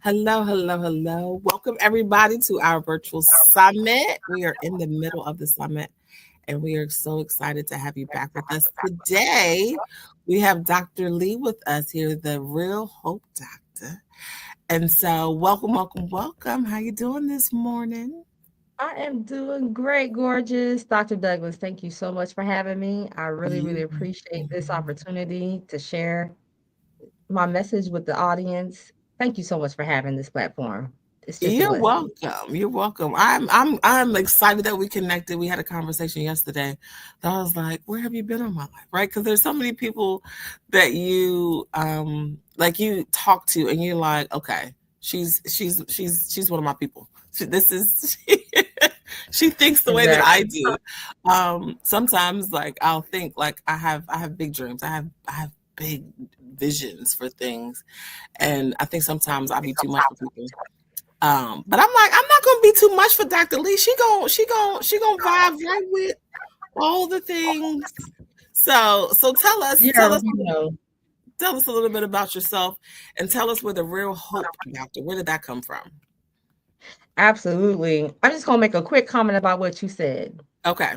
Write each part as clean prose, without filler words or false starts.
Hello, hello, hello. Welcome everybody to our virtual summit. We are in the middle of the summit and we are so excited to have you back with us today. We have Dr. Lee with us here, the Real Hope Doctor. And so welcome, welcome, welcome. How you doing this morning? I am doing great, gorgeous. Dr. Douglas, thank you so much for having me. I really, really You. appreciate this opportunity to share my message with the audience. Thank you so much for having this platform. It's just a You're blessing. welcome. You're welcome. I'm excited that we connected. We had a conversation yesterday that I was like, where have you been in my life? Right? Because there's so many people that you like you talk to and you're like, okay, she's one of my people. This is she thinks the way that I Exactly. do. Sometimes like I'll think like I have big dreams. I have big visions for things. And I think sometimes I'll be too much for people. But I'm like, I'm not gonna be too much for Dr. Lee. She gonna vibe right with all the things. So You already know. tell us a little bit about yourself and tell us where the real hope doctor, where did that come from? Absolutely. I'm just going to make a quick comment about what you said. Okay.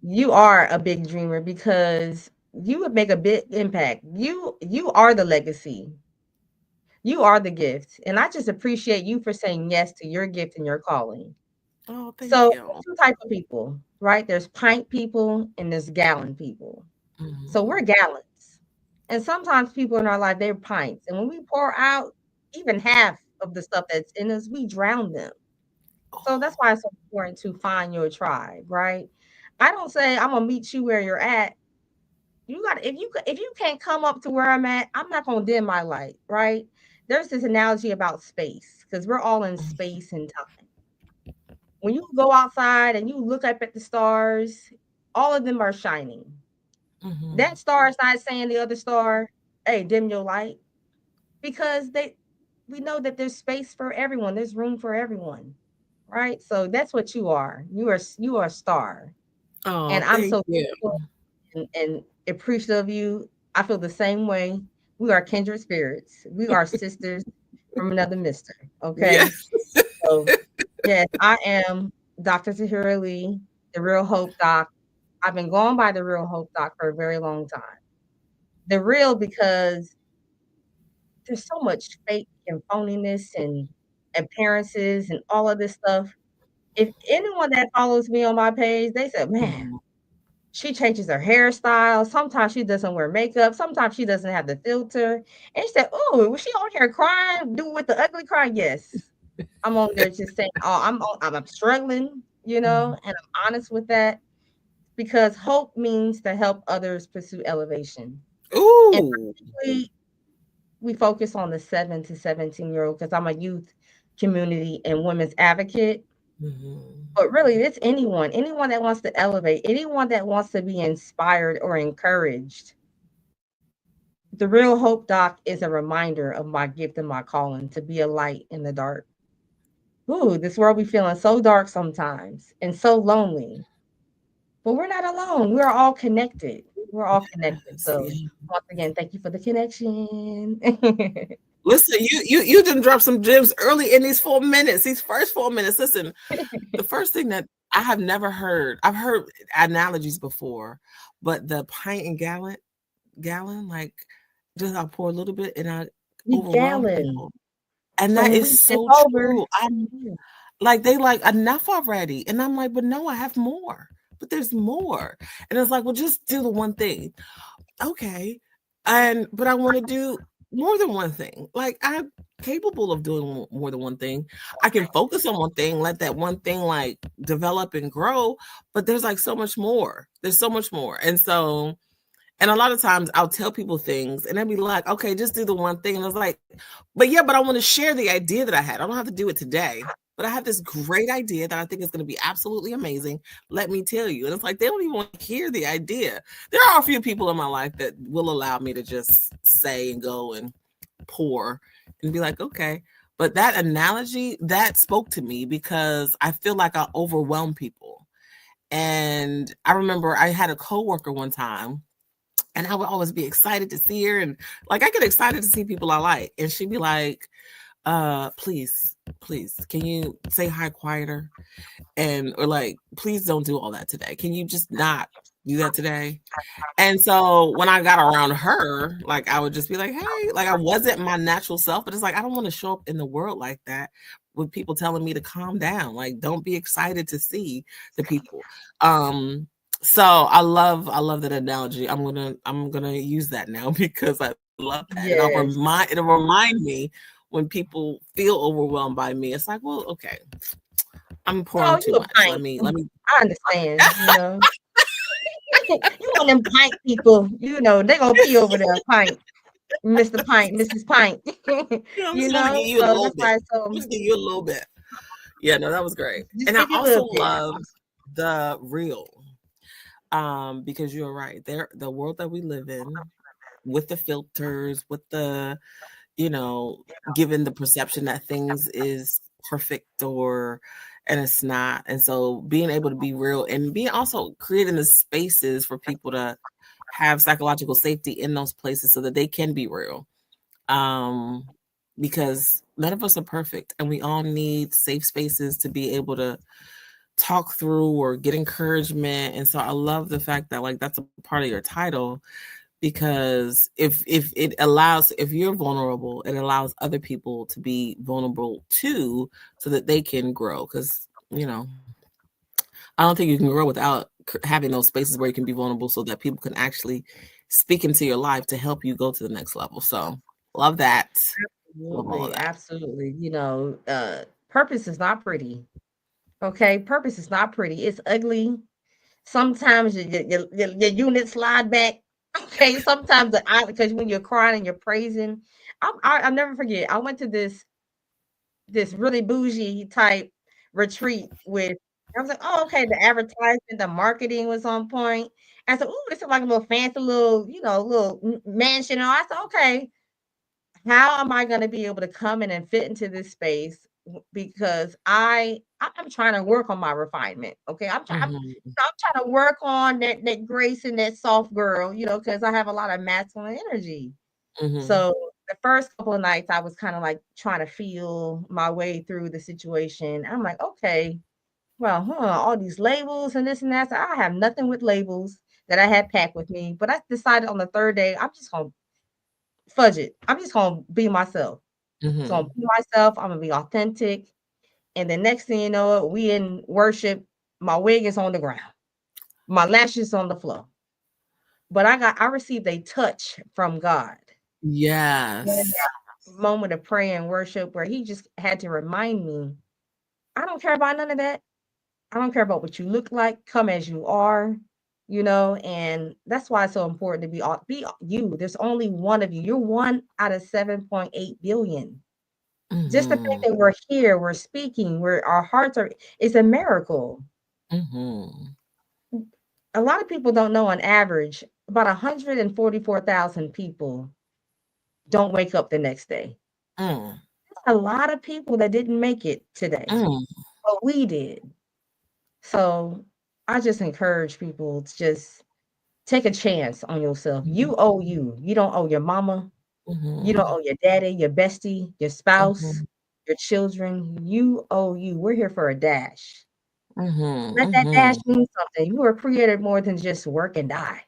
You are a big dreamer because you would make a big impact. You are the legacy. You are the gift. And I just appreciate you for saying yes to your gift and your calling. Oh, thank So you. there's two types of people, right? There's pint people and there's gallon people. So we're Mhm. gallons. And sometimes people in our life, they're pints. And when we pour out even half of the stuff that's in us, we drown them. So that's Oh, why it's so important to find your tribe, right? I don't say I'm gonna meet you where you're at. You got if you can't come up to where I'm at, I'm not gonna dim my light, right? There's this analogy about space because we're all in space and time. When you go outside and you look up at the stars, all of them are shining. mhm. That star is not saying the other star, "Hey, dim your light," because they we know that there's space for everyone. There's room for everyone, right? So that's what you are. You are a star, Oh, and I'm thank so you. thankful and appreciative of you. I feel the same way. We are kindred spirits. We are sisters from another mister. Okay, Yes. so yes, I am Dr. Tahira Lee, the Real Hope Doc. I've been going by the Real Hope Doc for a very long time. The real because there's so much fake and phoniness and appearances and all of this stuff. If anyone that follows me on my page, they said, "Man, Mhm. she changes her hairstyle. Sometimes she doesn't wear makeup. Sometimes she doesn't have the filter." And she said, "Oh, was she on here crying, doing with the ugly cry?" Yes. I'm on there just saying, "Oh, I'm struggling, Mhm. and I'm honest with that because hope means to help others pursue elevation." And Ooh. particularly, we focus on the 7 to 17-year-old because I'm a youth community and women's advocate. Mhm. But really, it's anyone that wants to elevate, anyone that wants to be inspired or encouraged. The Real Hope Doc is a reminder of my gift and my calling to be a light in the dark. Ooh, this world be feeling so dark sometimes and so lonely. But we're not alone. We're all connected. We're all connected. Yes, So yeah. once again, thank you for the connection. Listen, you didn't drop some gems early in these 4 minutes. These first 4 minutes. Listen, the first thing that I have never heard, I've heard analogies before, but the pint and gallon, like just I pour a little bit and I We overwhelm gallon. people. And So that when is we tip so over, true. I'm like, they like enough already. And I'm like, but no, I have more. But there's more. And it's like, well, just do the one thing. Okay. And but I want to do more than one thing. Like I'm capable of doing more than one thing. I can focus on one thing, let that one thing like develop and grow, but there's like so much more. There's so much more. And a lot of times I'll tell people things and they'll be like, okay, just do the one thing. And I was like, but yeah, but I want to share the idea that I had. I don't have to do it today, but I have this great idea that I think is going to be absolutely amazing. Let me tell you. And it's like, they don't even want to hear the idea. There are a few people in my life that will allow me to just say and go and pour and be like, okay. But that analogy that spoke to me because I feel like I overwhelm people. And I remember I had a coworker one time and I would always be excited to see her. And like I get excited to see people I like. And she'd be like, Please, can you say hi quieter? And or like, please don't do all that today. Can you just not do that today? And so when I got around her, like I would just be like, hey, like I wasn't my natural self, but it's like I don't want to show up in the world like that with people telling me to calm down. Like, don't be excited to see the people. Um, so I love that analogy. I'm gonna use that now because I love that. And Yes. it'll remind me when people feel overwhelmed by me. It's like, well, okay, I'm pouring Oh, too you a much. pint. Let me I understand, you know. You want them pint people, you know, they gonna pee over there, pint, Mr. Pint, Mrs. Pint. you know, I'm You just gonna know, give you a so little that's bit. why it's so Just give you a little bit. Yeah, no, that was great. just And I give you a also little bit. love the real, because you're right. The world that we live in, with the filters, with the, you know, given the perception that things is perfect or and it's not. And so being able to be real and being also creating the spaces for people to have psychological safety in those places so that they can be real. Um, because none of us are perfect and we all need safe spaces to be able to talk through or get encouragement. And so I love the fact that like that's a part of your title, because if it allows, if you're vulnerable, it allows other people to be vulnerable too so that they can grow. Because you know, I don't think you can grow without having those spaces where you can be vulnerable so that people can actually speak into your life to help you go to the next level. So love that. Love all of Absolutely, that. absolutely. You know, purpose is not pretty. Okay, purpose is not pretty. It's ugly. Sometimes your unit slide back. Okay, sometimes the eye because when you're crying and you're praising, I'll never forget. I went to this really bougie type retreat with. I was like, oh, okay. The advertisement, the marketing was on point. I said, oh, this is like a little fancy little, you know, little mansion. And I said, okay, how am I going to be able to come in and fit into this space? Because I'm trying to work on my refinement. Okay, Hmm. I'm trying to work on that grace and that soft girl. You know, because I have a lot of masculine energy. Hmm. So the first couple of nights, I was kind of like trying to feel my way through the situation. I'm like, okay, well, all these labels and this and that. So I have nothing with labels that I had packed with me. But I decided on the third day, I'm just gonna fudge it. I'm just gonna be myself. So I'm Hmm. gonna be myself. I'm gonna be authentic. And the next thing you know, we in worship. My wig is on the ground. My lashes on the floor. But I received a touch from God in Yes. that moment of prayer and worship where He just had to remind me, I don't care about none of that. I don't care about what you look like. Come as you are, you know. And that's why it's so important to be you. There's only one of you. You're one out of 7.8 billion. Just the fact Hmm. that we're here, we're speaking, we're our hearts are is a miracle. Hmm. A lot of people don't know on average, about 144,000 people don't wake up the next day. Mm. A lot of people that didn't make it today, Mm. but we did. So I just encourage people to just take a chance on yourself. Mhm. You owe you. You don't owe your mama. You don't Mhm. owe your daddy, your bestie, your spouse, Mhm. your children. You owe you. We're here for a dash. Mhm. Let that dash Mhm. mean something. You were created more than just work and die.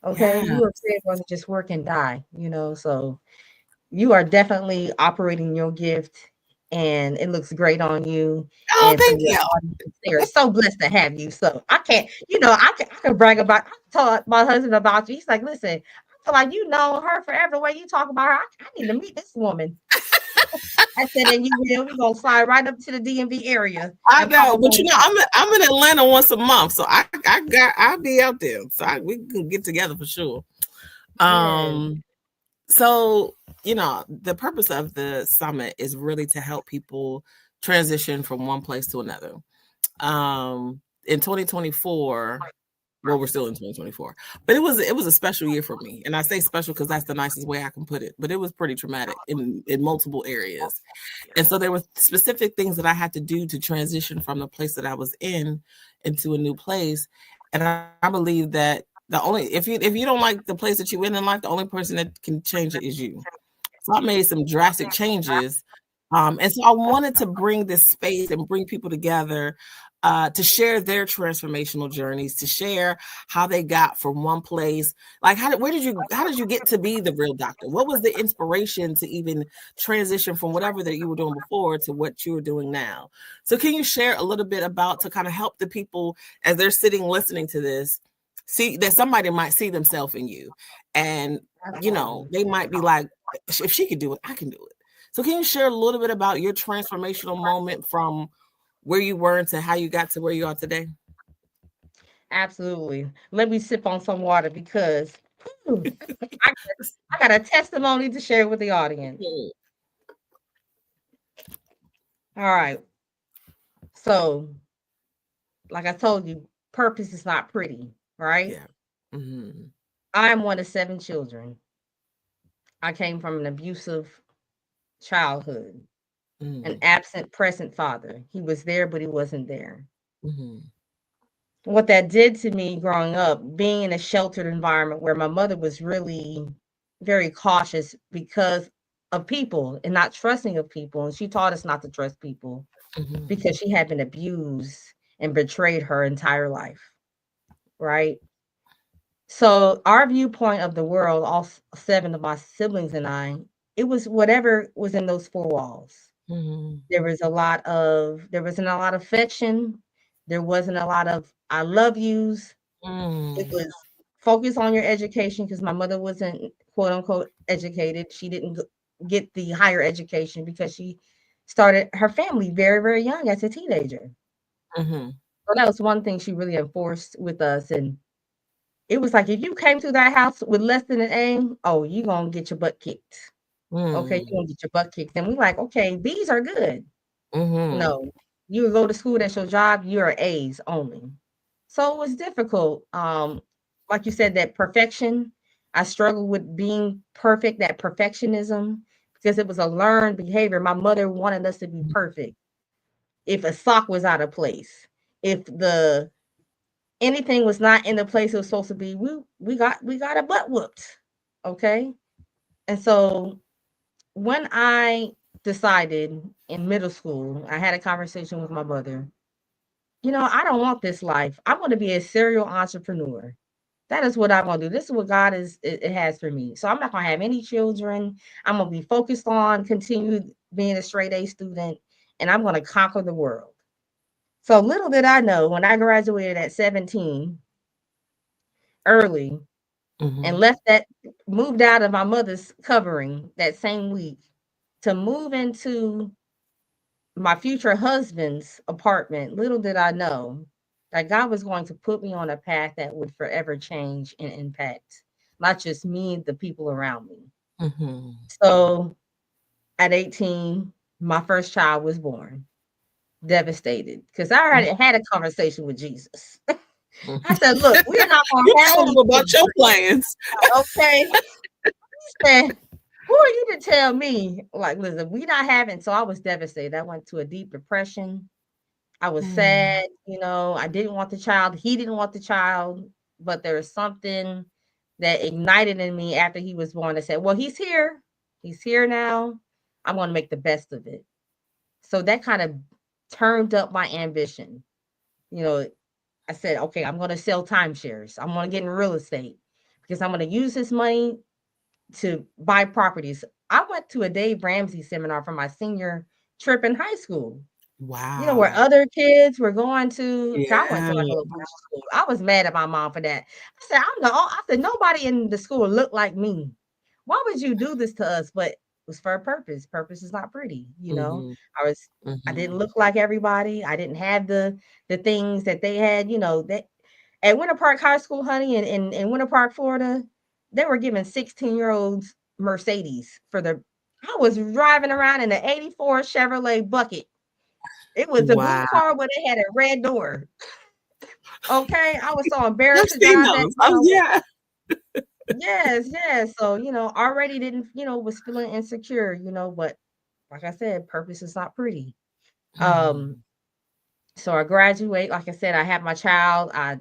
Okay? Yeah. You were created more than just work and die, you know. So you are definitely operating your gift and it looks great on you. Oh, And for thank your you. audience, they are so blessed to have you. So I can't, you know, I can brag about I told my husband about you. He's like, listen, I feel like you know her forever the way you talk about her. I need to meet this woman. I said, and you will, we're gonna fly right up to the DMV area I and pop know, up but on you the know, couch. I'm in Atlanta once a month, so I'll be out there, so we can get together for sure. Yes. Um, so you know, the purpose of the summit is really to help people transition from one place to another. In 2024, well, we're still in 2024, but it was a special year for me, and I say special because that's the nicest way I can put it. But it was pretty traumatic in multiple areas, and so there were specific things that I had to do to transition from the place that I was in into a new place. And I believe that the only if you don't like the place that you're in life, the only person that can change it is you. So I made some drastic changes. And so I wanted to bring this space and bring people together to share their transformational journeys, to share how they got from one place. Like, how did you get to be the real doctor? What was the inspiration to even transition from whatever that you were doing before to what you are doing now? So can you share a little bit about to kind of help the people as they're sitting listening to this, see that somebody might see themselves in you, and Absolutely. they might be like, if she could do it, I can do it. So can you share a little bit about your transformational moment from where you were to how you got to where you are today? Absolutely. Let me sip on some water because whew, I, I got a testimony to share with the audience. Mhm. All right. So, like I told you, purpose is not pretty, right? Yeah. Mm-hmm. I am one of seven children. I came from an abusive childhood, an Mm-hmm. absent present father. He was there, but he wasn't there. Mm-hmm. What that did to me growing up, being in a sheltered environment where my mother was really very cautious because of people and not trusting of people. And she taught us not to trust people Mm-hmm. because she had been abused and betrayed her entire life. Right. So our viewpoint of the world, all seven of my siblings and I, it was whatever was in those four walls. Mm-hmm. There wasn't a lot of affection. There wasn't a lot of I love yous. It Mm-hmm. was focus on your education because my mother wasn't quote unquote educated. She didn't get the higher education because she started her family very, very young as a teenager. Mm-hmm. So that was one thing she really enforced with us. And it was like if you came to that house with less than an A, oh, you gonna get your butt kicked. Okay, you gonna get your butt kicked. And we like, okay, B's are good. Mm-hmm. No, you go to school, that's your job, you're A's only. So it was difficult. Like you said, that perfection, I struggled with being perfect, that perfectionism, because it was a learned behavior. My mother wanted us to be perfect. If a sock was out of place, if the anything was not in the place it was supposed to be, we got a butt whooped. Okay. And so when I decided in middle school, I had a conversation with my mother. I don't want this life. I want to be a serial entrepreneur. That is what I want to do. This is what God it has for me. So I'm not gonna have any children. I'm gonna be focused on continue being a straight A student, and I'm gonna conquer the world. So little did I know when I graduated at 17 early and Mm-hmm. left that moved out of my mother's covering that same week to move into my future husband's apartment, little did I know that God was going to put me on a path that would forever change and impact not just me, the people around me. Mm-hmm. So at 18, my first child was born. Devastated because I already had a conversation with Jesus. I said, "Look, we're not going You to have told any them about your children, plans. okay?" He said, "Who are you to tell me?" Like, listen, we not having. So I was devastated. I went to a deep depression. I was Mm-hmm. sad, I didn't want the child. He didn't want the child, but there was something that ignited in me after he was born that said, well, he's here. He's here now. I'm going to make the best of it. So that kind of turned up my ambition. You know, I said, okay, I'm going to sell timeshares. I'm going to get in real estate because I'm going to use this money to buy properties. I went to a Dave Ramsey seminar for my senior trip in high school. Where Wow. other kids were going to, 'cause I went Yeah. to like a little bougie school. I was mad at my mom for that. I said, nobody in the school looked like me. Why would you do this to us? But it was for a purpose. Purpose is not pretty. Mm-hmm. I was I Mm-hmm. didn't look like everybody. I didn't have the things that they had, that at Winter Park High School, honey, in Winter Park, Florida, they were giving 16-year-olds Mercedes for the I was driving around in an 84 Chevrolet bucket. It was a blue Wow. car, but it had a red door. Okay, I was so I've embarrassed to seen drive that those. car. Yeah. Yes, yes. So, already didn't, was feeling insecure, but like I said, purpose is not pretty. Um, Mhm. so I graduate, like I said, I have my child. I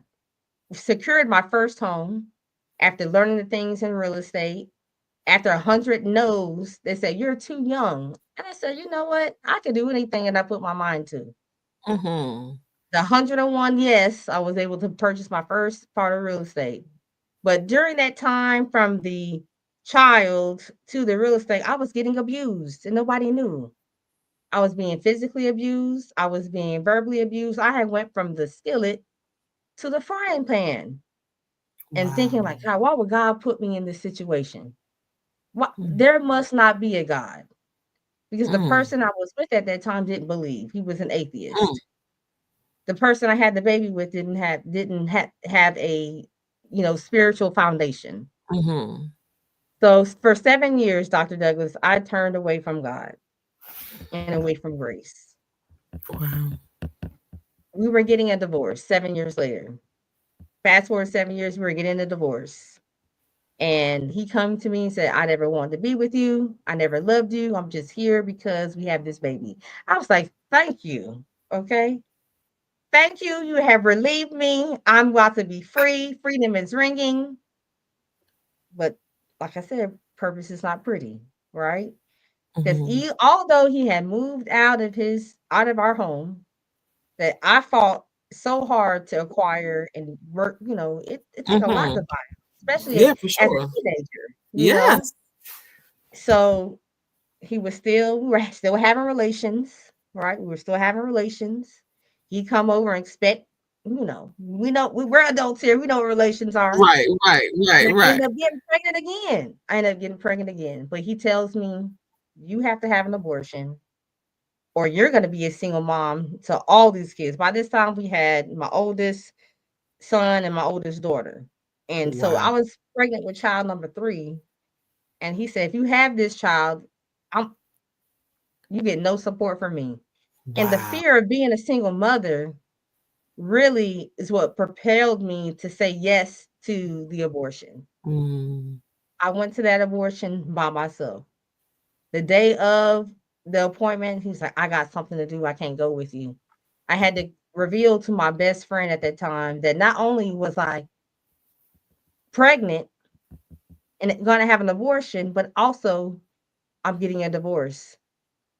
secured my first home after learning the things in real estate, After 100 no's, they said, "You're too young." And I said, "You know what? I can do anything that I put my mind to." Mhm. The 101 yes, I was able to purchase my first part of real estate. But during that time, from the child to the real estate, I was getting abused and nobody knew. I was being physically abused. I was being verbally abused. I had went from the skillet to the frying pan and thinking Wow. like, God, why would God put me in this situation? What, Mm. there must not be a God, because the Mm. person I was with at that time didn't believe. He was an Mm. atheist. The person I had the baby with didn't have a spiritual foundation. Mhm. So for 7 years, Dr. Douglas, I turned away from God and away from grace. Wow. We were getting a divorce 7 years later. Fast forward 7 years, we were getting a divorce. And he come to me and said, "I never wanted to be with you. I never loved you. I'm just here because we have this baby." I was like, "Thank you. Okay. Thank you. You have relieved me. I'm about to be free. Freedom is ringing." But like I said, purpose is not pretty, right? Because Mhm. although he had moved out of our home that I fought so hard to acquire and work, it took a lot to Mhm. buy, especially Yeah, for as a sure. teenager. Yes. So we were still having relations, right? We were still having relations. He come over and expect, we're adults here. We know what relations are. Right, right, right, And I right. ended up getting pregnant again. I ended up getting pregnant again. But he tells me, "You have to have an abortion or you're going to be a single mom to all these kids." By this time, we had my oldest son and my oldest daughter. And so I Wow. was pregnant with child number 3. And he said, "If you have this child, I'm you get no support from me." And the Wow. fear of being a single mother really is what propelled me to say yes to the abortion. Mm. I went to that abortion by myself. The day of the appointment, he was like, "I got something to do. I can't go with you." I had to reveal to my best friend at that time that not only was I pregnant and going to have an abortion, but also I'm getting a divorce.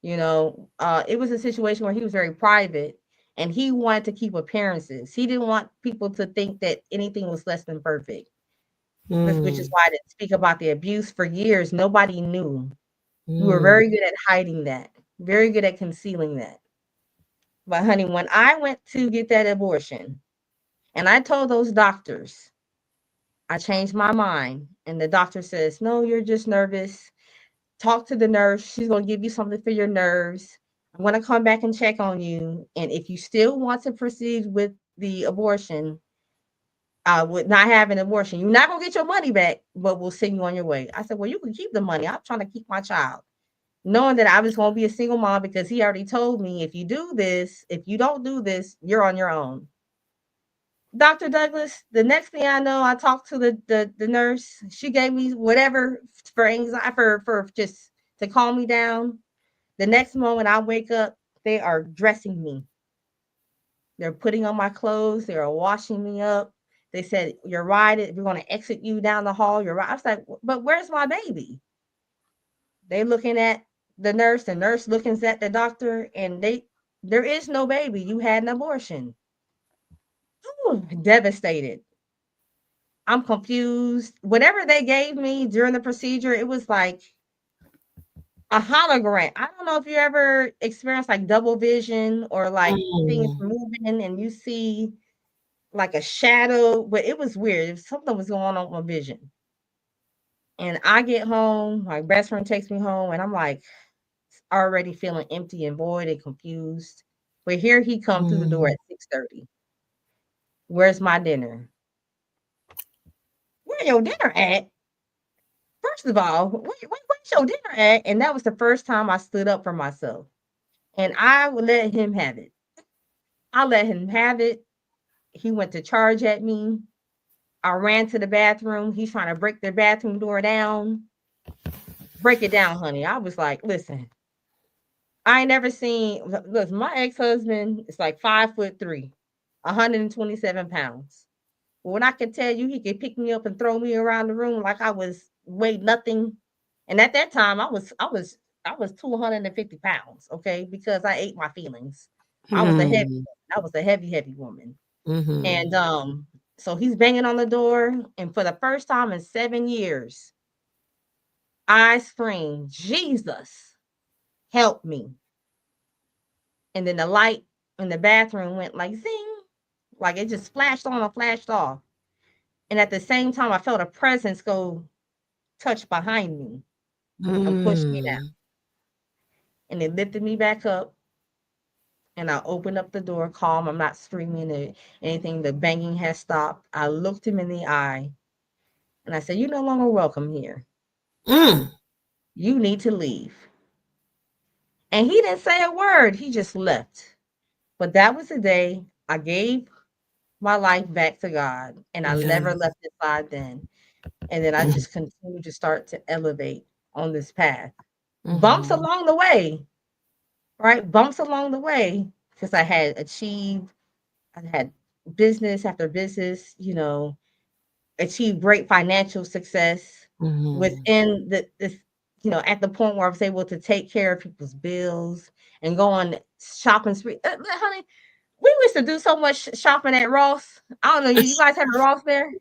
It was a situation where he was very private and he wanted to keep appearances. He didn't want people to think that anything was less than perfect, which is Mm. why I didn't speak about the abuse for years. Nobody knew. We were Mm. very good at hiding that, very good at concealing that. But honey, when I went to get that abortion and I told those doctors, I changed my mind. And the doctor says, "No, you're just nervous. Talk to the nurse. She's going to give you something for your nerves. I'm going to come back and check on you. And if you still want to proceed with the abortion, with not having an abortion, you're not going to get your money back, but we'll send you on your way." I said, "Well, you can keep the money. I'm trying to keep my child." Knowing that I was going to be a single mom because he already told me, if you don't do this, you're on your own. Dr. Douglas, the next thing I know, I talked to the nurse. She gave me whatever for anxiety, for just to calm me down. The next moment I wake up, they are dressing me. They're putting on my clothes. They are washing me up. They said, "You're right. We're going to exit you down the hall. You're right." I was like, "But where's my baby?" They looking at the nurse. The nurse looking at the doctor, and there is no baby. You had an abortion. Ooh, devastated. I'm confused. Whatever they gave me during the procedure, it was like a hologram. I don't know if you ever experienced like double vision or like things Mm. moving and you see like a shadow, but it was weird. Something was going on with my vision. And I get home, my best friend takes me home, and I'm like already feeling empty and void and confused. But here he come through the door Mm. at 6:30. "Where's my dinner?" "Where your dinner at?" First of all, where's your dinner at? And that was the first time I stood up for myself. And I would let him have it. I let him have it. He went to charge at me. I ran to the bathroom. He's trying to break the bathroom door down. "Break it down, honey." I was like, "Listen, I ain't never seen, look, my ex-husband is like 5'3", 127 pounds. When I can tell you he could pick me up and throw me around the room like I was weighed nothing. And at that time, I was 250 pounds, okay, because I ate my feelings. I was a heavy, Hmm. I was a heavy, heavy woman. And Mhm. so he's banging on the door, and for the first time in 7 years, I screamed, Jesus, help me. And then the light in the bathroom went like zing, like it just flashed on and flashed off. And at the same time, I felt a presence go touch behind me and push me down. Mm. And it lifted me back up. And I opened up the door calm. I'm not screaming or anything. The banging has stopped. I looked him in the eye and I said, "You're no longer welcome here. Mm. You need to leave." And he didn't say a word. He just left. But that was the day I gave my life back to God. And I never Yes. left his side then. And then I Mm. just continued to start to elevate on this path. Bumps Mhm. along the way, right? Bumps along the way because I had achieved, I had business after business, achieved great financial success Mhm. within this, at the point where I was able to take care of people's bills and go on shopping spree. Honey, we used to do so much shopping at Ross. I don't know, you guys have a Ross there?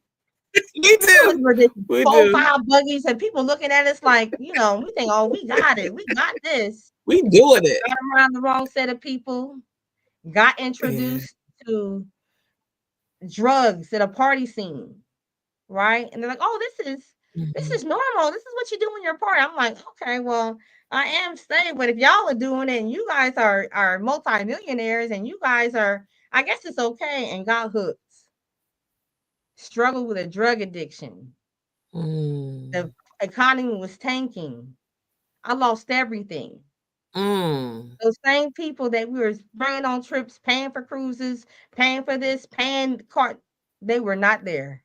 We It was do. ridiculous. We Four, do. five buggies and people looking at us like, we think, oh, we got it. We got this. We doing it. Got around the wrong set of people, got Yeah. introduced to drugs at a party scene, right? And they're like, "Oh, this is Mhm. normal. This is what you do when you're party." I'm like, "Okay, well, I am staying, but if y'all are doing it and you guys are multimillionaires and you guys are, I guess it's okay." And got hooked. Struggled with a drug addiction. The Mm. economy was tanking. I lost everything. Mm. Those same people that we were bringing on trips, paying for cruises, paying for this, paying car, they were not there.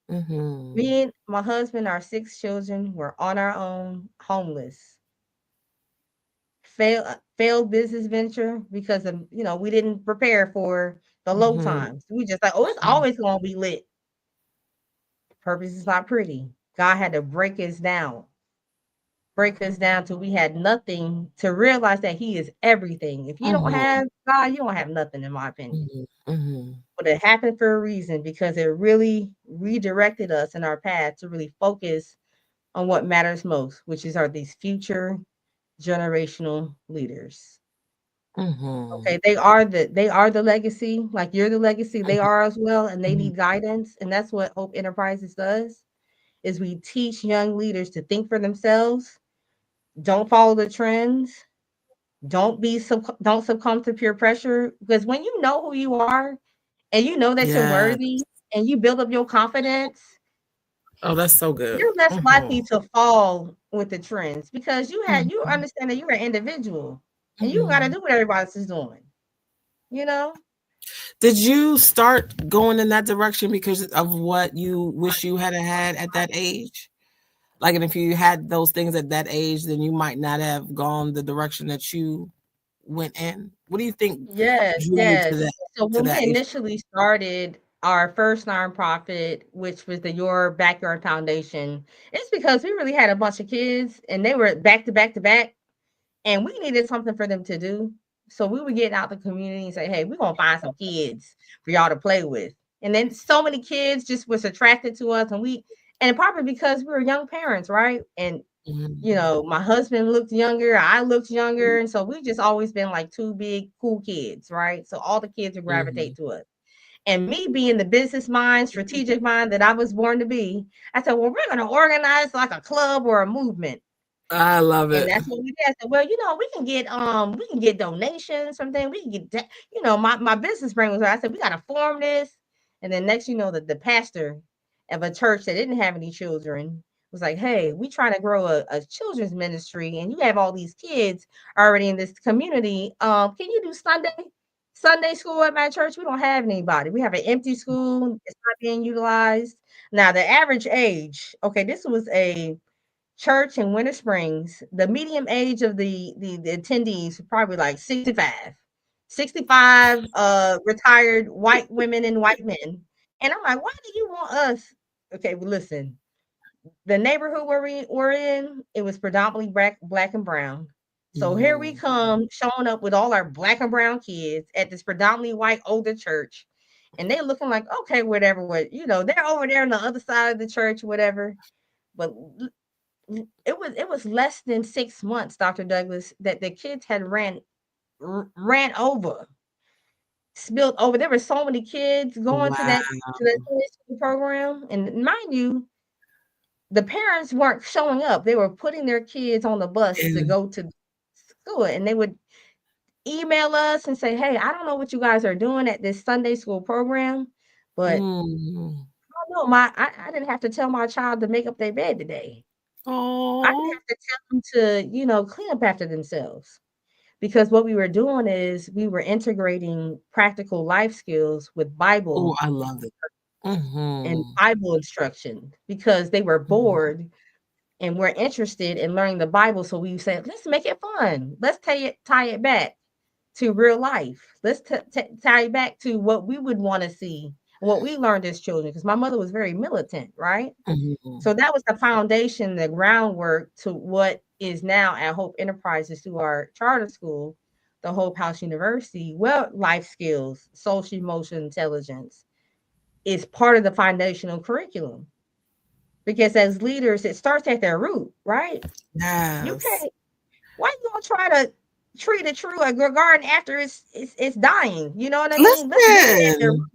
Mhm. Me and my husband, our 6 children, were on our own, homeless. Failed business venture because of we didn't prepare for the low Mhm. times. We just like, oh, it's Mhm. always gonna be lit. Purpose is not pretty. God had to break us down till we had nothing to realize that He is everything. If you don't Mhm. have God, you don't have nothing, in my opinion. Mhm. Mhm. But it happened for a reason because it really redirected us in our path to really focus on what matters most, which is are these future generational leaders. Mhm. Okay, they are the legacy, like you're the legacy, they are as well, and they Mhm. need guidance. And that's what Hope Enterprises does is we teach young leaders to think for themselves, don't follow the trends, don't succumb to peer pressure. Because when you know who you are and you know that you're Yes. worthy and you build up your confidence, Oh, that's so good. you're less likely Mhm. to fall with the trends because you Mhm. understand that you're an individual and you got to Mhm. do what everybody else is doing. You know? Did you start going in that direction because of what you wish you had had at that age? Like, and if you had those things at that age, then you might not have gone the direction that you went in. What do you think Yes, drew you to yes. So to when we that age? initially started our first nonprofit, which was the Your Backyard Foundation, it's because we really had a bunch of kids and they were back to back to back, and we needed something for them to do. So we would get out the community and say, "Hey, we're gonna find some kids for y'all to play with." And then so many kids just was attracted to us, and probably because we were young parents, right? And Mhm. my husband looked younger, I looked younger, and so we just always been like two big cool kids, right? So all the kids would Mhm. gravitate to us. And me being the business mind, strategic mind that I was born to be, I said, "Well, we're gonna organize like a club or a movement." I love And it. that's what we did. I said, "Well, we can get donations from them. We can get that." My business brain was right. I said, "We gotta form this." And then next the pastor of a church that didn't have any children was like, "Hey, we trying to grow a children's ministry, and you have all these kids already in this community. Can you do Sunday school at my church? We don't have anybody. We have an empty school. It's not being utilized." Now, the average age, okay, this was a church in Winter Springs. The median age of the attendees were probably like 65. 65 retired white women and white men. And I'm like, why do you want us? Okay, well, listen, The neighborhood where we were in, it was predominantly black and brown. So here we Mhm. come showing up with all our black and brown kids at this predominantly white older church. And they looking like, okay, whatever, they're over there on the other side of the church, whatever. But it was less than 6 months, Dr. Douglas, that the kids had ran over, spilled over. There were so many kids going to Wow. that Sunday school program. And mind you, the parents weren't showing up. They were putting their kids on the bus to And go to school, and they would email us and say, "Hey, I don't know what you guys are doing at this Sunday school program, but mm. I don't know, I didn't have to tell my child to make up their bed today. I didn't Oh. have to tell them to, clean up after themselves." Because what we were doing is we were integrating practical life skills with Oh, Bible I love it. and Mhm. Bible instruction because they were Mhm. bored and we're interested in learning the Bible. So we said, let's make it fun. Let's tie it back to real life. Let's tie it back to what we would want to see, what we learned as children. Because my mother was very militant, right? Mhm. So that was the foundation, the groundwork to what is now at Hope Enterprises through our charter school, the Hope House University. Well, life skills, social emotional intelligence is part of the foundational curriculum because as leaders, it starts at their root, right? You Yes. can't. Why you gonna try to treat a tree or a garden after it's dying? You know what I mean? Let's get it at their Listen. root.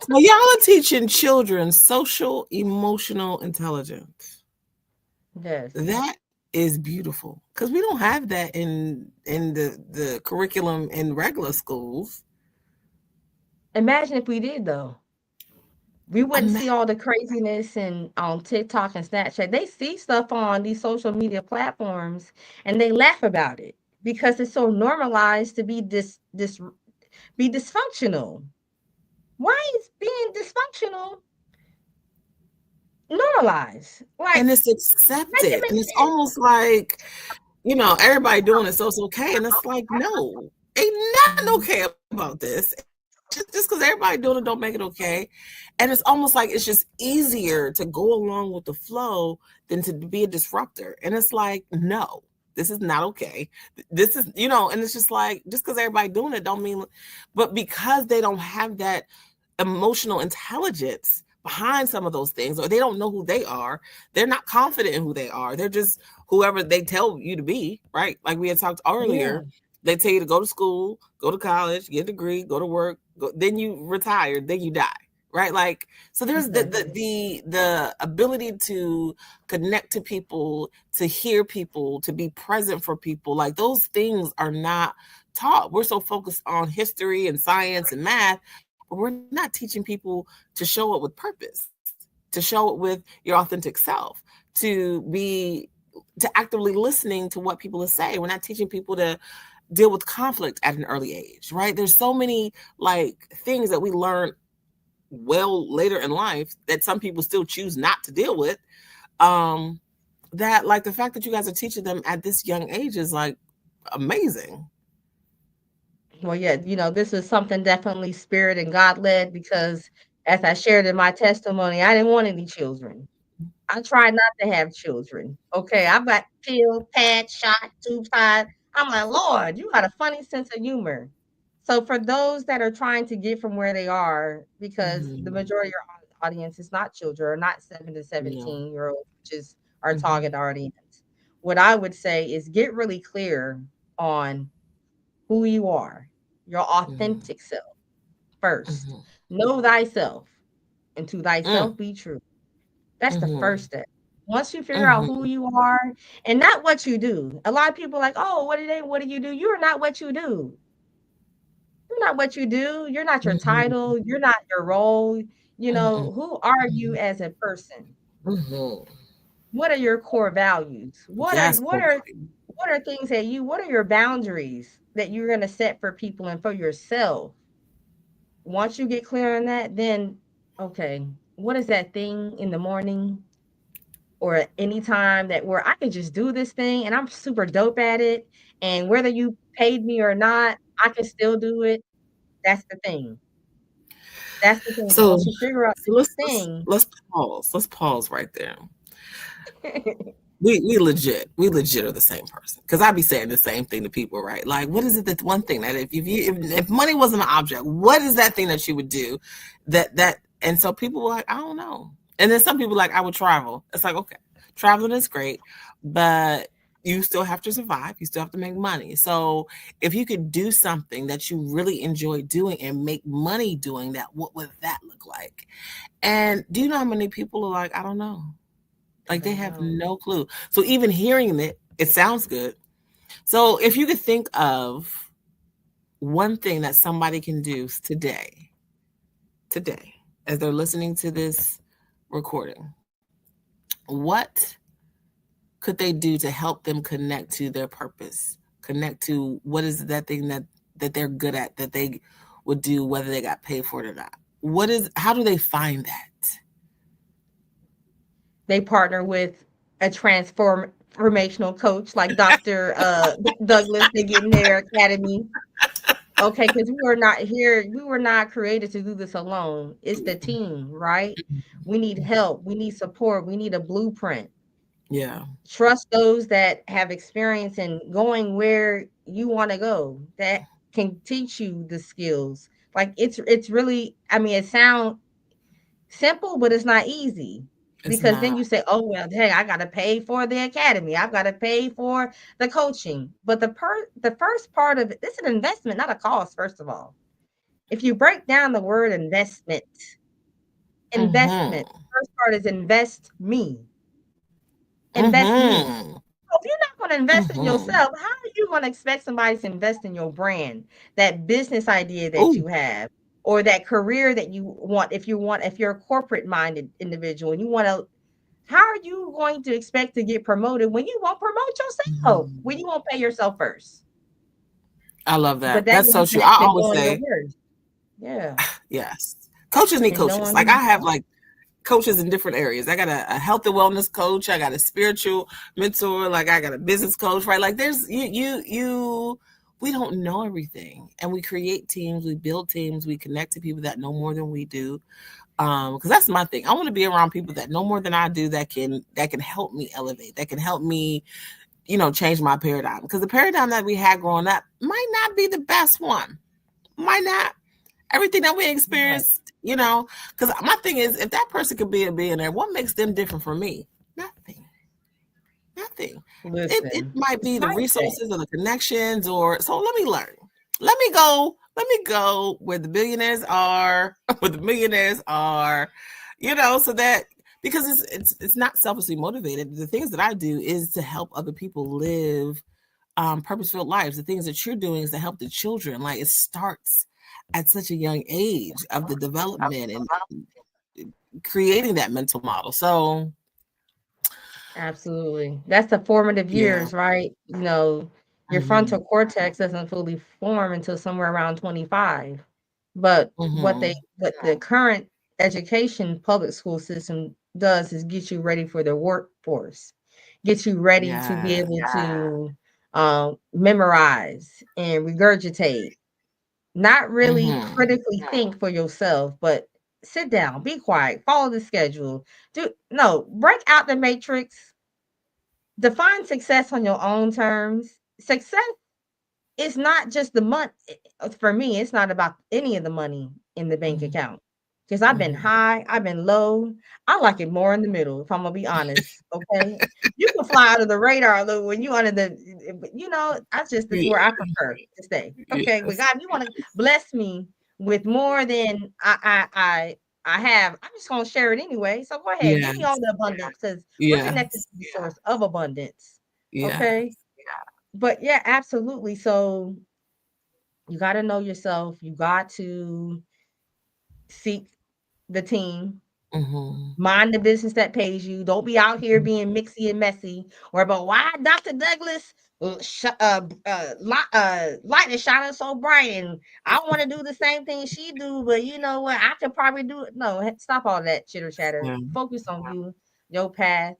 So y'all are teaching children social emotional intelligence. Yes. That is beautiful because we don't have that in the curriculum in regular schools. Imagine if we did though. We wouldn't Ima- see all the craziness and on TikTok and Snapchat. They see stuff on these social media platforms and they laugh about it because it's so normalized to be dysfunctional. Why is being dysfunctional normalized? Like, and it's make it accepted, and it's make sense. almost like everybody doing it, so it's okay. And it's like, no, ain't nothing Mhm. okay about this. Just because everybody doing it don't make it okay. And it's almost like it's just easier to go along with the flow than to be a disruptor. And it's like, no, this is not okay. This is, and it's just like, just because everybody doing it don't mean, but because they don't have that emotional intelligence behind some of those things, or they don't know who they are, they're not confident in who they are. They're just whoever they tell you to be, right? Like we had talked Yeah, earlier, they tell you to go to school, go to college, get a degree, go to work, then you retire, then you die, right? Like, so there's the the exactly. the, the ability to connect to people, to hear people, to be present for people. Like those things are not taught. We're so focused on history and science and math, but we're not teaching people to show it with purpose, to show it with your authentic self, to actively listening to what people are saying. We're not teaching people to deal with conflict at an early age, right? There's so many like things that we learn well later in life that some people still choose not to deal with. Um, that like the fact that you guys are teaching them at this young age is like amazing. Well, yeah, this is something definitely spirit and God led because as I shared in my testimony, I didn't want any children. I try not to have children. Okay, I've got killed, patched, shot, tube tied. I'm like, Lord, you got a funny sense of humor. So for those that are trying to get from where they are, because the Mm-hmm. majority of your audience is not children or not 7 to No. 17-year-olds, which is our Mm-hmm. target audience. What I would say is get really clear on who you are, your Mm-hmm. authentic self first. Mm-hmm. Know thyself, and to thyself be true. That's the Mm-hmm. first step. Once you figure out who Mm-hmm. you are and not what you do. A lot of people are like, "Oh, what do you do?" You're not what you do. You're not what you do. You're not your Mm-hmm. title. You're not your role. Mm-hmm. Who are you as a person? Mm-hmm. What are your core values? What are Yes, what coach. are what are things that what are your boundaries that you're going to set for people and for yourself? Once you get clear on that, then okay, what is that thing in the morning or anytime that where I can just do this thing and I'm super dope at it. And whether you paid me or not, I can still do it. That's the thing. That's the thing. So Once you figure out so this thing, let's pause. Let's pause right there. We legit are the same person, because I be saying the same thing to people, right? Like, what is it, that one thing that if money wasn't an object, what is that thing that you would do, that and so people were like, I don't know. And then some people like, I would travel. It's like, okay, traveling is great, but you still have to survive, you still have to make money. So if you could do something that you really enjoy doing and make money doing that, what would that look like? And do you know how many people are like, I don't know? I Like, they don't have know. no clue. So even hearing it, it sounds good. So if you could think of one thing that somebody can do today, as they're listening to this recording, what could they do to help them connect to their purpose? Connect to what is that thing that they're good at, that they would do whether they got paid for it or not? How do they find that? They partner with a transformational coach like Dr. Douglas. They get in their academy. Okay, because we were not created to do this alone. It's the team, right? We need help, we need support, we need a blueprint. Yeah. Trust those that have experience in going where you want to go, that can teach you the skills. Like it's really, I mean, it sounds simple, but it's not easy. It's Because then not. you say, oh well, hey, I gotta pay for the academy, I've got to pay for the coaching. But the first part of it, it's an investment, not a cost, first of all. If you break down the word investment, Mm-hmm. first part is invest me. Mm-hmm. So if you're not going to invest in Mm-hmm. yourself, how are you going to expect somebody to invest in your brand, that business idea that Oh. you have, or that career that you want? If you're a corporate minded individual and you want to, how are you going to expect to get promoted when you won't promote yourself? When you won't pay yourself first? I love But that. that That's goes so true. back I to always knowing your say, worth. Yeah. yes, coaches need And coaches. knowing Like, who I you have are. like coaches in different areas. I got a health and wellness coach. I got a spiritual mentor. Like, I got a business coach. Right? Like, there's you. We don't know everything, and we create teams. We build teams. We connect to people that know more than we do. Because that's my thing. I want to be around people that know more than I do. That can help me elevate. That can help me, change my paradigm. Because the paradigm that we had growing up might not be the best one. Might not. Everything that we Right. experienced, because my thing is, if that person could be a billionaire, what makes them different from me? Nothing. Nothing. It Listen, might it's be the mindset. resources or the connections, or so let me learn. Let me go where the billionaires are, where the millionaires are, so that, because it's not selfishly motivated. The things that I do is to help other people live purpose-filled lives. The things that you're doing is to help the children. Like, it starts at such a young age of the development and creating that mental model. So Absolutely. That's the formative yeah. years, right? Your Hmm. frontal cortex doesn't fully form until somewhere around 25. But Hmm. what the current education public school system does is get you ready for the workforce, get you ready to be Yeah. able to memorize and regurgitate, not really Hmm. critically think for yourself, but sit down, be quiet, follow the schedule. Break out the matrix. Define success on your own terms. Success is not just the money. For me, it's not about any of the money in the bank Hmm. account. Because I've been Hmm. high, I've been low. I like it more in the middle, if I'm gonna be honest. Okay. You can fly out of the radar a little when you under that's just where Yeah. I prefer to stay. Okay. But Yes. God, if you want to bless me with more than I have, I'm just gonna share it anyway. So go ahead, give me all Yes. the abundance because we're connected Yes. to the source of abundance. Yeah. Okay. But yeah, absolutely. So you got to know yourself. You got to seek the team. Hmm. Mind the business that pays you. Don't be out here being mixy and messy or about why Dr. Douglas light is shining so bright and I want to do the same thing she do, but you know what? I could probably do it. No, stop all that chitter chatter. Yeah. Focus on you, your path,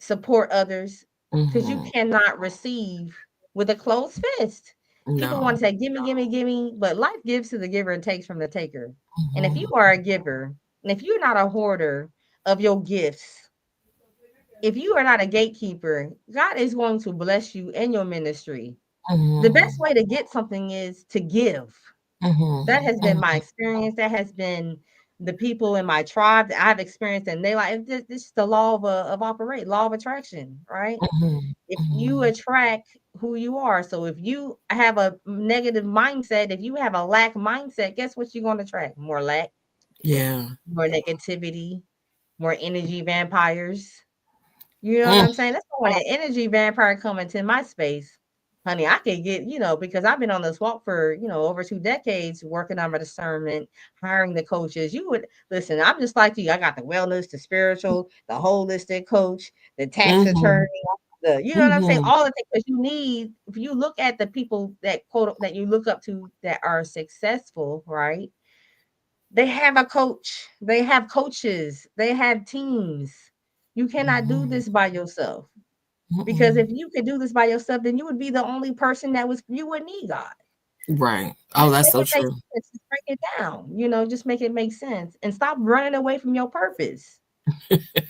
support others because you Hmm. cannot receive with a closed fist. People want No. to say, give me, but life gives to the giver and takes from the taker. And if you Mhm. are a giver, and if you're not a hoarder of your gifts, if you are not a gatekeeper, God is going to bless you in your ministry. The best Mhm. way to get something is to give. That Mhm. has been my Mhm. experience. That has been the people in my tribe that I've experienced, and they like this is the law of operate, law of attraction, right? Mhm. If you Mhm. attract who you are, so if you have a negative mindset, if you have a lack mindset, guess what you're going to attract? More lack, Yeah. more negativity, more energy vampires. You know what Mm. I'm saying? That's why when an energy vampire come into my space, honey, I could get, because I've been on this walk for, over 2 decades working on my discernment, hiring the coaches. You would listen, I'm just like you. I got the wellness, the spiritual, the holistic coach, the tax attorney, Mhm. you know what I'm saying? Mhm. All the things because you need, if you look at the people that quote that you look up to that are successful, right? They have a coach, they have coaches, they have teams. You cannot do Mhm. this by yourself. Because if Mm-mm. you could do this by yourself, then you would be the only person you would need God. Right. Oh, Just that's make so it make true. sense. Just break it down. Just make it make sense. And stop running away from your purpose.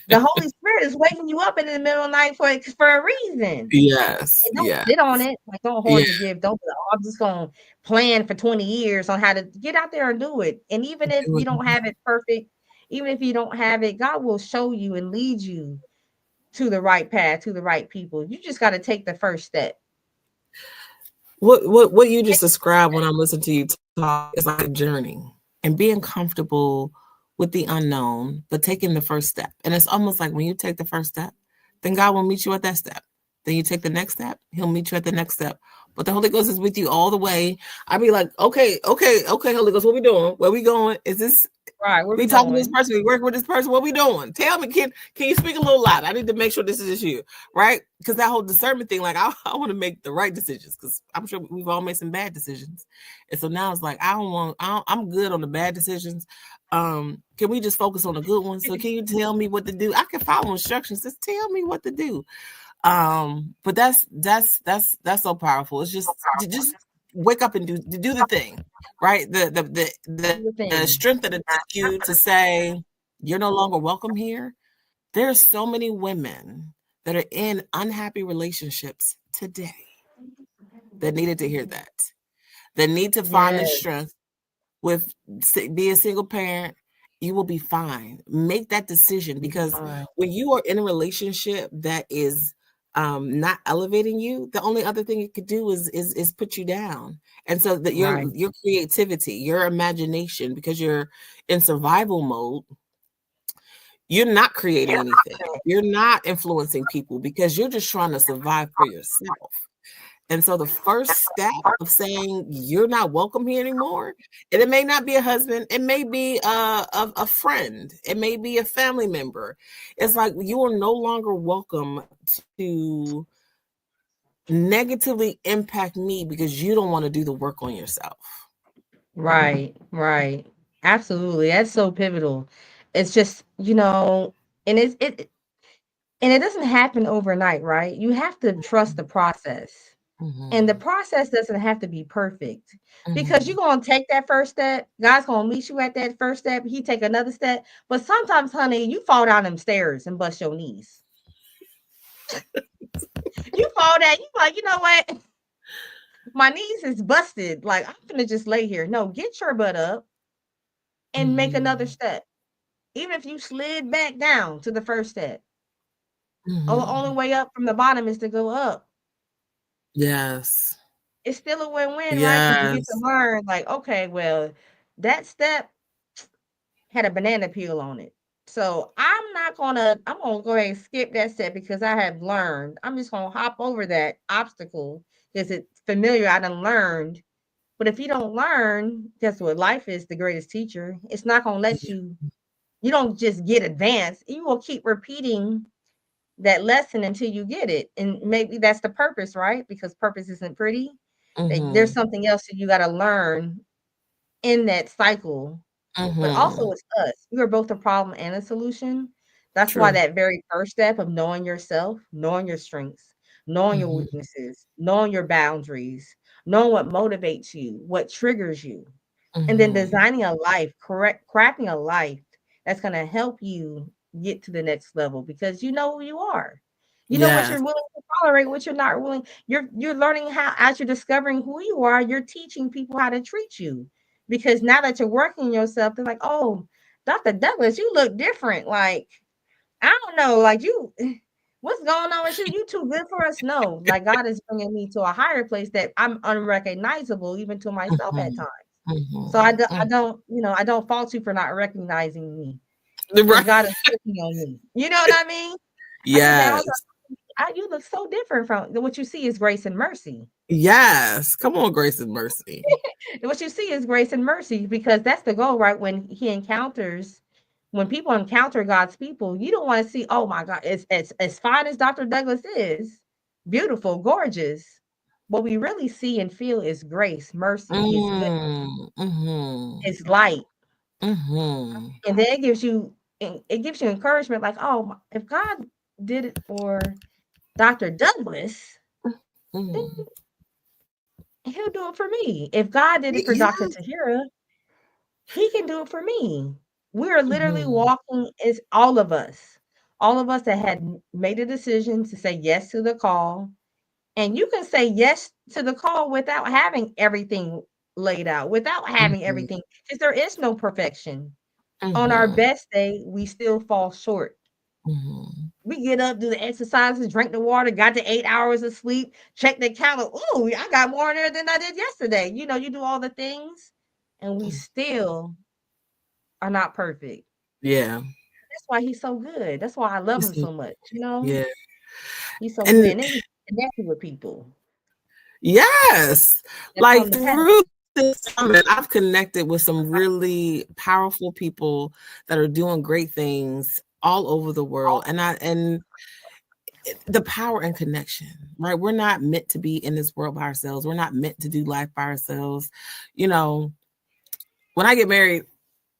The Holy Spirit is waking you up in the middle of the night for a reason. Yes. And don't Yeah. sit on it. Like don't Yeah. hoard your gift. Don't be like, oh, I'm just gonna plan for 20 years on how to get out there and do it. And even if Do you it. don't have it perfect, even if you don't have it, God will show you and lead you to the right path, to the right people. You just got to take the first step. What you just described when I'm listening to you talk is like a journey and being comfortable with the unknown, but taking the first step. And it's almost like when you take the first step, then God will meet you at that step. Then you take the next step, He'll meet you at the next step. But the Holy Ghost is with you all the way. I'd be like, okay, okay, okay, Holy Ghost, what we doing? Where we going? Is this Right, where we we talking to this going? person? We working with this person? What we doing? Tell me, can you speak a little loud? I need to make sure this is you, right? Because that whole discernment thing, like I want to make the right decisions because I'm sure we've all made some bad decisions, and so now it's like I'm good on the bad decisions. Can we just focus on the good ones? So can you tell me what to do? I can follow instructions. Just tell me what to do. But that's so powerful. It's just wake up and do the thing, right? The Do the strength that thing. it took you to say you're no longer welcome here. There's so many women that are in unhappy relationships today that needed to hear that. That need to find the Yes, strength with be a single parent. You will be fine. Make that decision you'll be because fine. when you are in a relationship that is not elevating you, the only other thing it could do is put you down. And so that Right, your creativity, your imagination, because you're in survival mode, you're not creating anything. You're not influencing people because you're just trying to survive for yourself. And so the first step of saying you're not welcome here anymore, and it may not be a husband, it may be a friend, it may be a family member. It's like you are no longer welcome to negatively impact me because you don't want to do the work on yourself. right, right. Absolutely. That's so pivotal. It's just, and it doesn't happen overnight, right? You have to trust the process. And the Hmm. process doesn't have to be perfect because you're Hmm. going to take that first step. God's going to meet you at that first step. He take another step. But sometimes, honey, you fall down them stairs and bust your knees. You fall down. You like, you know what? My knees is busted. Like, I'm going to just lay here. No, get your butt up and make another Hmm. step. Even if you slid back down to the first step. Only Hmm. way up from the bottom is to go up. Yes. It's still a win-win, right? Because you get to Yes. learn, like, okay, well, that step had a banana peel on it. So I'm gonna go ahead and skip that step because I have learned. I'm just gonna hop over that obstacle because it's familiar. I done learned. But if you don't learn, guess what? Life is the greatest teacher. It's not gonna let you don't just get advanced. You will keep repeating that lesson until you get it. And maybe that's the purpose, right? Because purpose isn't pretty. There's Hmm. something else that you gotta learn in that cycle, but also Hmm. it's us. We are both a problem and a solution. That's why True. that very first step of knowing yourself, knowing your strengths, knowing your Mhm. weaknesses, knowing your boundaries, knowing what motivates you, what triggers you, and then Mhm. designing a life, correct, crafting a life that's going to help you get to the next level because you know who you are. You know what Yes. you're willing to tolerate, what you're not willing. You're learning how as you're discovering who you are, you're teaching people how to treat you. Because now that you're working yourself, they're like, "Oh, Dr. Douglas, you look different." Like, I don't know, like you what's going on with you? You too good for us. No, like God is bringing me to a higher place that I'm unrecognizable even to myself at Mhm. times. So Mhm. I Mm. don't, I don't fault you for not recognizing me because Right. God is working on me. You know what I mean? I can say all the Yes. time, you look so different from what you see is grace and mercy. Yes. Come on, grace and mercy. What you see is grace and mercy because that's the goal, right? When people encounter God's people, you don't want to see, oh my God, it's as fine as Dr. Douglas is, beautiful, gorgeous. What we really see and feel is grace, mercy, his good, Mm. Mhm. his light. Mhm. And then it gives you encouragement, like, oh, if God did it for Dr. Douglas, then Mhm. he'll do it for me. If God did it for Dr. Yes. Tahira, he can do it for me. We're literally Mhm. walking is all of us that had made a decision to say yes to the call. And you can say yes to the call without having everything laid out, without having Mhm. everything, because there is no perfection. On our Mhm. best day, we still fall short. Mhm. We get up, do the exercises, drink the water, got to 8 hours of sleep, check the calendar. Oh, I got more in there than I did yesterday. You do all the things, and we still are not perfect. Yeah. That's why he's so good. That's why I love him Listen, so much. You know, yeah. he's so good. And And then we connected with people yes, that like from the past. through this summit, I've connected with some really powerful people that are doing great things all over the world. And the power and connection, right? We're not meant to be in this world by ourselves. We're not meant to do life by ourselves. You know, when I get married,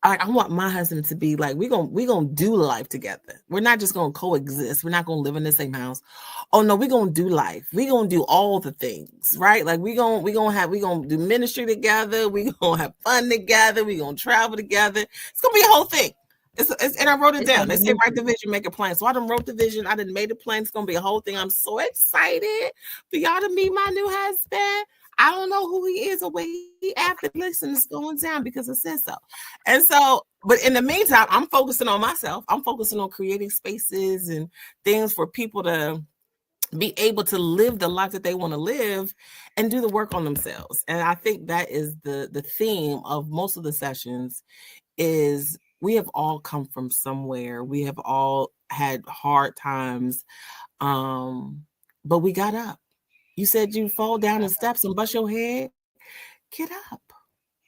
I want my husband to be like we gonna do life together. We're not just gonna coexist. We're not gonna live in the same house. Oh no, we're gonna do life. We're gonna do all the things, right? Like we gonna do ministry together. We gonna have fun together. We gonna travel together. It's gonna be a whole thing. And I wrote it It's gonna down. They be say write movie. the vision, make a plan. So I done wrote the vision. I done made a plan. It's gonna be a whole thing. I'm so excited for y'all to meet my new husband. I don't know who he is or where he at, but listen, it's going down because I said so. And so, but in the meantime, I'm focusing on myself. I'm focusing on creating spaces and things for people to be able to live the life that they want to live and do the work on themselves. And I think that is the theme of most of the sessions is we have all come from somewhere. We have all had hard times. Um, but we got up. You said you fall down the steps and bust your head. Get up.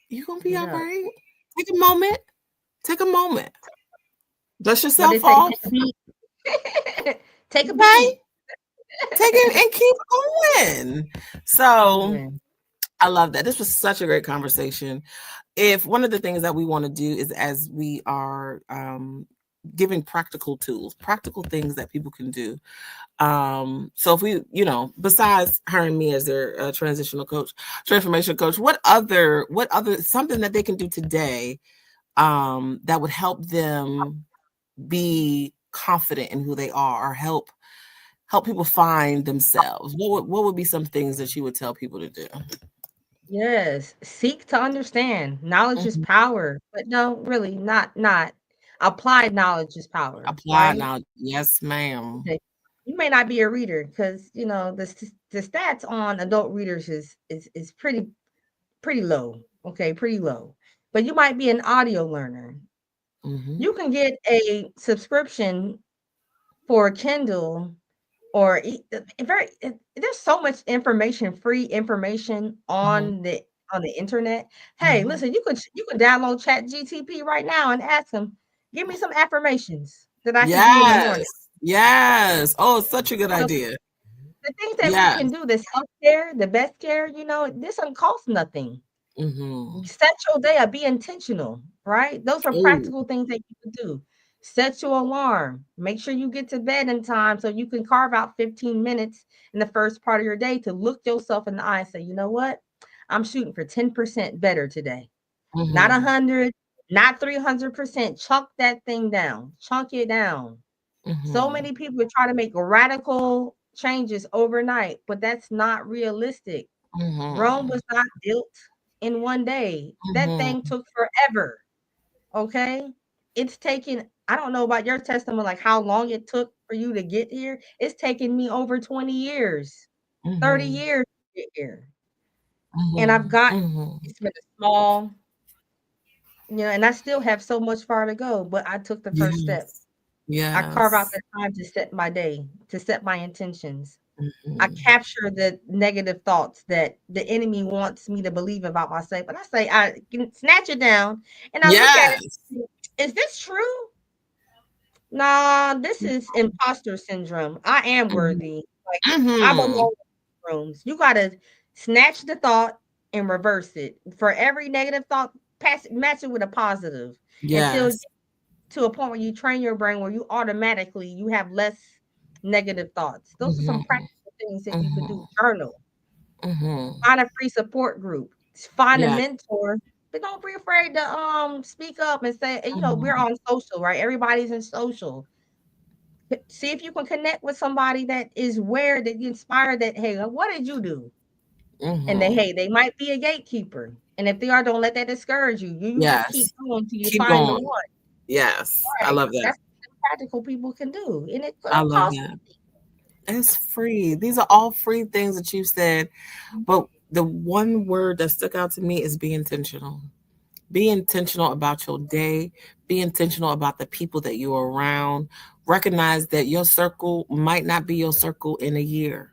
You're gonna be all Get up. right. Take a moment. Take a moment. Dust What they yourself say, off. take a beat. Take a Okay. beat. Take it and keep going. So Going. I love that. This was such a great conversation. If one of the things that we want to do is as we are giving practical tools, practical things that people can do. So if we, besides hiring me as their transitional coach, transformation coach, what other something that they can do today that would help them be confident in who they are or help people find themselves? What would be some things that you would tell people to do? Yes. Seek to understand. Knowledge is Mhm. power. But no, really, not. Applied knowledge is power, Apply right? now. Yes, ma'am. Okay. You may not be a reader because the stats on adult readers is pretty low. Okay, pretty low. But you might be an audio learner. Hmm. You can get a subscription for Kindle or there's so much information, free information Hmm. on the internet. Hey, Hmm. listen, you could download Chat GTP right now and ask them, give me some affirmations that I can do in the Yes. morning. Yes. Oh, it's such a good You know, idea. the things that we Yes. can do, this self-care, the best care, this doesn't cost nothing. Hmm. Set your day up, be intentional, right? Those are Oh. practical things that you can do. Set your alarm. Make sure you get to bed in time so you can carve out 15 minutes in the first part of your day to look yourself in the eye and say, you know what? I'm shooting for 10% better today. Not Mhm. 100, not 300%. Chunk that thing down. Chunk it down. So Mhm. many people try to make radical changes overnight, but that's not realistic. Rome Mhm. was not built in one day. That thing Mhm. took forever. Okay. It's taken, I don't know about your testimony, like how long it took for you to get here. It's taken me over 20 years, 30 Mhm. years to get here. And I've Mhm. got, Mhm. it's been a small, and I still have so much far to go, but I took the first step. Yes. I carve out Yes. the time to set my day, to set my intentions. I Mhm. capture the negative thoughts that the enemy wants me to believe about myself. But I say, I can snatch it down and I look at Yes. it. Is this true? Nah, this is imposter syndrome. I am Mhm. worthy. Like I Mhm. belong in rooms. You gotta snatch the thought and reverse it. For every negative thought, pass it, match it with a positive until Yes. to a point where you train your brain where you automatically you have less negative thoughts. Those are some Mhm. practical things that you could do. Mhm. Journal, Mhm. find a free support group, find a Yes. mentor. But don't be afraid to speak up and say, we're Mhm. on social, right? Everybody's in social. See if you can connect with somebody that is where that you inspire that, hey, what did you do? And they, Mhm. hey, they might be a gatekeeper. And if they are, don't let that discourage you. You just keep Yes. going till you Keep find the going. one. Yes. I Right. love that. That's what practical people can do. And it I don't love cost that. It's free. These are all free things that you said. But the one word that stuck out to me is be intentional. Be intentional about your day. Be intentional about the people that you're around. Recognize that your circle might not be your circle in a year.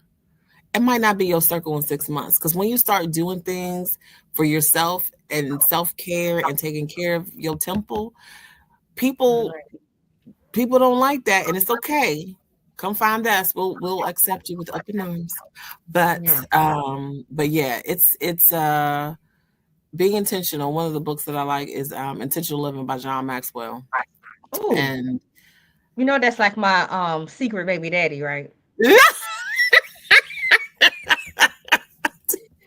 It might not be your circle in 6 months. Because when you start doing things for yourself and self care and taking care of your temple, people right. people don't like that, and it's okay. Come find us. We'll accept you with open arms. Yeah. But yeah, it's being intentional. One of the books that I like is Intentional Living by John Maxwell. Ooh. And That's like my secret baby daddy, right?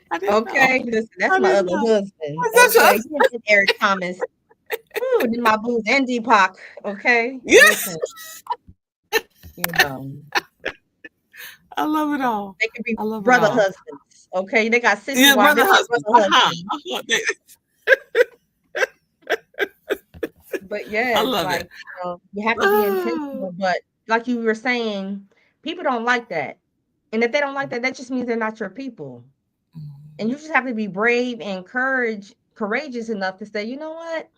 I didn't know. Okay. Listen, that's I my didn't other know. husband. That's such Okay. a He and Eric Thomas. Ooh, then my boo's and Deepak. Okay. yeah. Listen, you know, I love it all. they could be I love it brother all. husbands. Okay. They got sissy Yeah, wives. brother They're my husbands. brother husband. But I yes, love it. like, you have to be Oh. intentional. But like you were saying, people don't like that. And if they don't like that, that just means they're not your people. And you just have to be brave and courageous enough to say, you know what?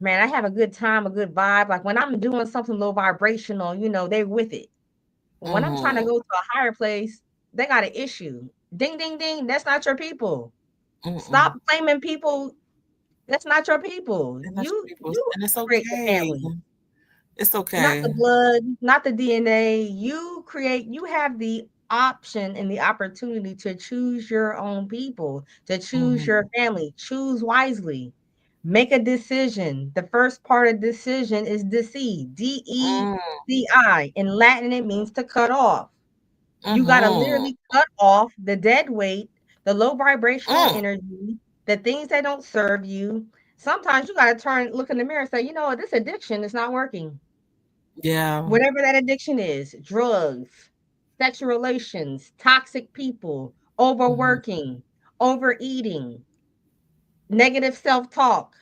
Man, I have a good time, a good vibe. Like when I'm doing something low vibrational, they're with it. When I'm trying to Mhm. go to a higher place, they got an issue. Ding, ding, ding. That's not your people. Mm-mm. Stop claiming people. That's not your people. And that's You people, you and it's create the okay. family, It's not okay. the blood, not the DNA. You have the option and the opportunity to choose your own people, to choose Mhm. your family. Choose wisely. Make a decision. The first part of decision is deceive. Mm. DECI. In Latin, it means to cut off. You got to Mhm. literally cut off the dead weight, the low vibrational Mm. energy, the things that don't serve you. Sometimes you got to look in the mirror and say, this addiction is not working. Yeah. Whatever that addiction is, drugs, sexual relations, toxic people, Mhm. overworking, overeating, negative self talk.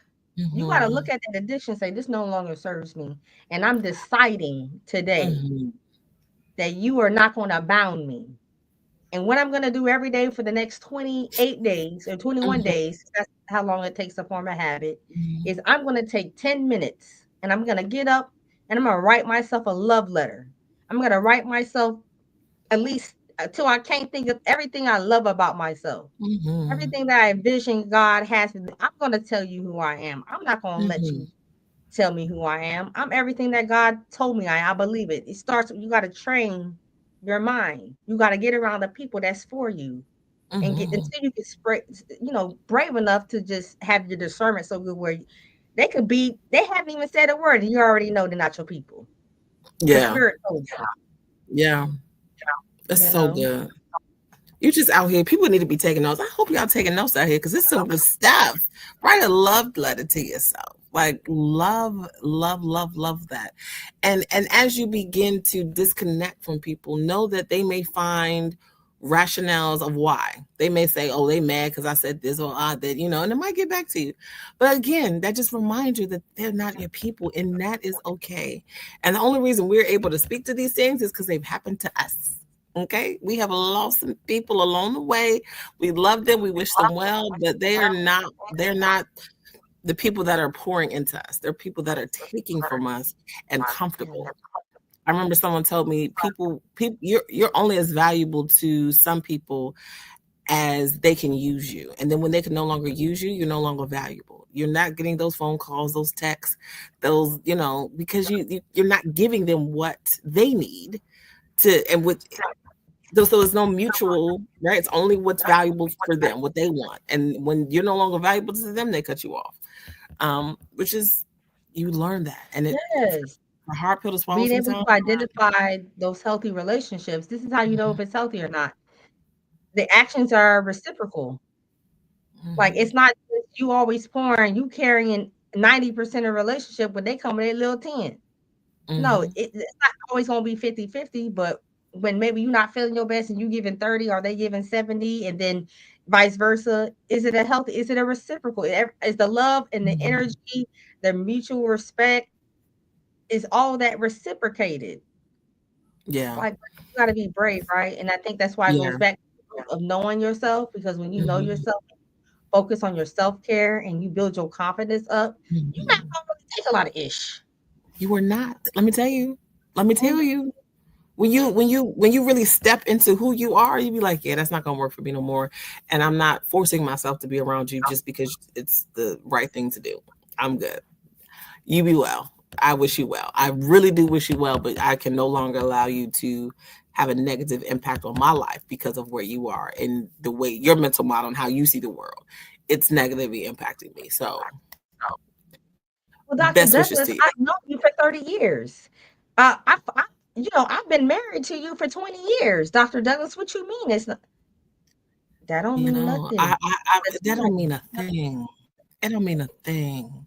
You got to look Mhm. at that addiction and say, this no longer serves me. And I'm deciding today Mhm. that you are not going to bound me. And what I'm going to do every day for the next 28 days or 21 Mhm. days, that's how long it takes to form a habit, Mhm. is I'm going to take 10 minutes and I'm going to get up and I'm going to write myself a love letter. I'm going to write myself at least until I can't think of everything I love about myself. Mhm. Everything that I envision God has for me, I'm going to tell you who I am. I'm not going to let you Mhm. tell me who I am. I'm everything that God told me I believe it. It starts, you got to train your mind. You got to get around the people that's for you and get Mhm. until you get brave enough to just have your discernment so good where They haven't even said a word, and you already know they're not your people. The Yeah. spirit told Yeah. It's you, you so know. good. You just out here. People need to be taking notes. I hope y'all taking notes out here because it's some good stuff. Write a love letter to yourself. Like love, love, love, love that. And as you begin to disconnect from people, know that they may find rationales of why. They may say, oh, they mad because I said this or I did, and it might get back to you. But again, that just reminds you that they're not your people, and that is okay. And the only reason we're able to speak to these things is because they've happened to us. Okay, we have lost some people along the way. We love them, we wish them well, but they're not the people that are pouring into us. They're people that are taking from us and comfortable. I remember someone told me people you're only as valuable to some people as they can use you. And then when they can no longer use you, you're no longer valuable. You're not getting those phone calls, those texts, those, because you're not giving them what they need to and with so it's no mutual, right? It's only what's valuable for them, what they want. And when you're no longer valuable to them, they cut you off. Which is you learn that, and it's Yes. a hard pill to swallow Being able sometimes. to identify those healthy relationships. This is how you know Mhm, if it's healthy or not. The actions are reciprocal. Like mhm, it's not just you always pouring, you carrying 90% of relationship when they come with a little 10. No, mhm, it's not always gonna be 50-50, but when maybe you're not feeling your best and you giving 30 or they giving 70 and then vice versa, is it a reciprocal? Is the love and the mhm. energy, the mutual respect, is all that reciprocated? Yeah, Like you gotta be brave, right? And I think that's why it yeah. goes back of knowing yourself, because when you know Mhm, yourself, focus on your self-care and you build your confidence up, you're not mhm. gonna really take a lot of ish. You are not. Let me tell you. Let me tell Mhm. you. When you really step into who you are, you be like, yeah, that's not gonna work for me no more. And I'm not forcing myself to be around you just because it's the right thing to do. I'm good. You be well. I wish you well. I really do wish you well, but I can no longer allow you to have a negative impact on my life because of where you are and the way your mental model and how you see the world. It's negatively impacting me. So, Well, best Dr. wishes to Douglas, you. I've known you for 30 years. I've been married to you for 20 years. Dr. Douglas, what you mean? It's not, that don't You mean know, nothing. That's that don't mean a thing. It don't mean a thing.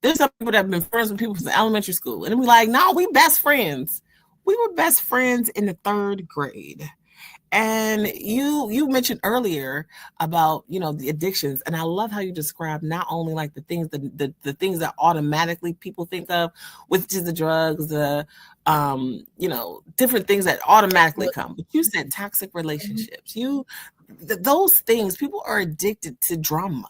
There's some people that have been friends with people from elementary school, and we like, no, we best friends. We were best friends in the third grade. And you mentioned earlier about the addictions, and I love how you describe not only like the things that automatically people think of, which is the drugs, the different things that automatically come. But you said toxic Mhm. relationships. Those things, people are addicted to drama.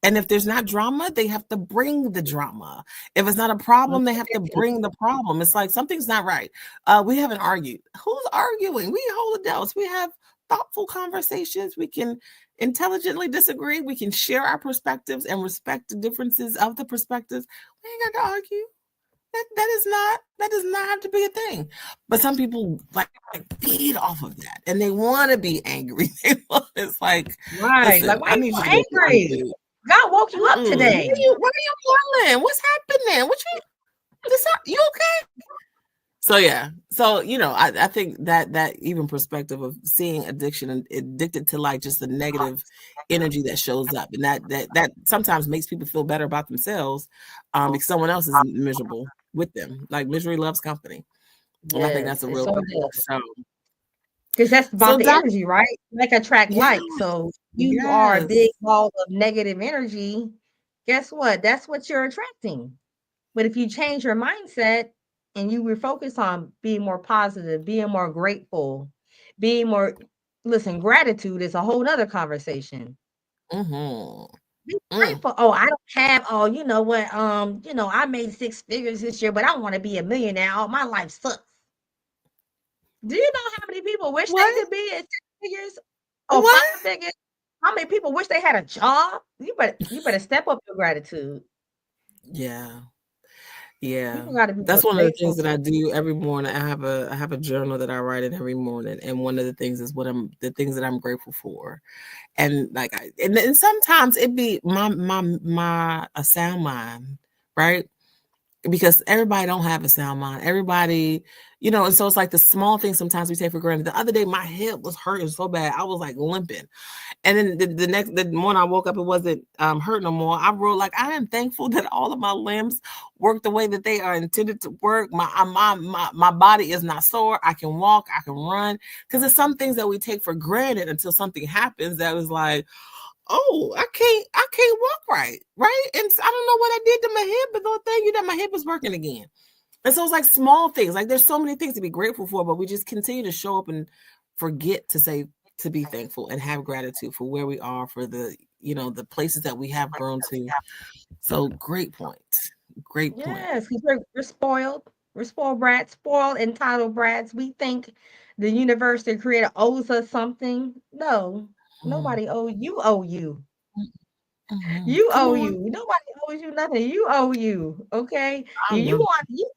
And if there's not drama, they have to bring the drama. If it's not a problem, they have to bring the problem. It's like something's not right. We haven't argued. Who's arguing? We hold adults. We have thoughtful conversations. We can intelligently disagree. We can share our perspectives and respect the differences of the perspectives. We ain't got to argue. That does not have to be a thing. But some people like feed off of that and they want to be angry. It's like, Right. listen, Like, why I are you need you so to go to angry? YouTube. God woke you up Mm-mm. today. Why are you yelling? What's happening? You okay? So yeah. So I think that even perspective of seeing addiction and addicted to like just the negative energy that shows up, and that sometimes makes people feel better about themselves, because someone else is miserable with them. Like misery loves company, and I think that's Yes, a it real so thing. does. So Because that's so about the doc, energy, right? Like attract yes, like. So you are a big yes. ball of negative energy. Guess what? That's what you're attracting. But if you change your mindset and you refocus on being more positive, being more grateful, being more, listen, gratitude is a whole nother conversation. Mm-hmm. Be Mm. grateful. Oh, I don't have, oh, you know what? I made 6 figures this year, but I want to be a millionaire. Oh, my life sucks. Do you know how many people wish they What? could be at 6 figures or What? 5 figures? How many people wish they had a job? You better step up your gratitude. Yeah. Yeah. People got to be more That's one of the grateful things that to. I do every morning. I have a journal that I write in every morning, and one of the things is the things that I'm grateful for. And like and sometimes it be my a sound mind, right? Because everybody don't have a sound mind. Everybody, and so it's like the small things sometimes we take for granted. The other day my hip was hurting so bad. I was like limping. And then the morning I woke up, it wasn't hurt no more. I wrote like I am thankful that all of my limbs work the way that they are intended to work. My body is not sore. I can walk. I can run. Because there's some things that we take for granted until something happens that was like, oh, I can't walk right. And I don't know what I did to my hip, but the thing you that my hip is working again. And so it's like small things. Like there's so many things to be grateful for, but we just continue to show up and forget to be thankful and have gratitude for where we are, for the places that we have grown to. So great point. Great point. Yes, because we're spoiled. We're spoiled brats, spoiled entitled brats. We think the universe, the creator, owes us something. No, Mm, nobody owes you. Owe you. You Come owe on. you. Nobody owes you nothing. You owe you. Okay. I love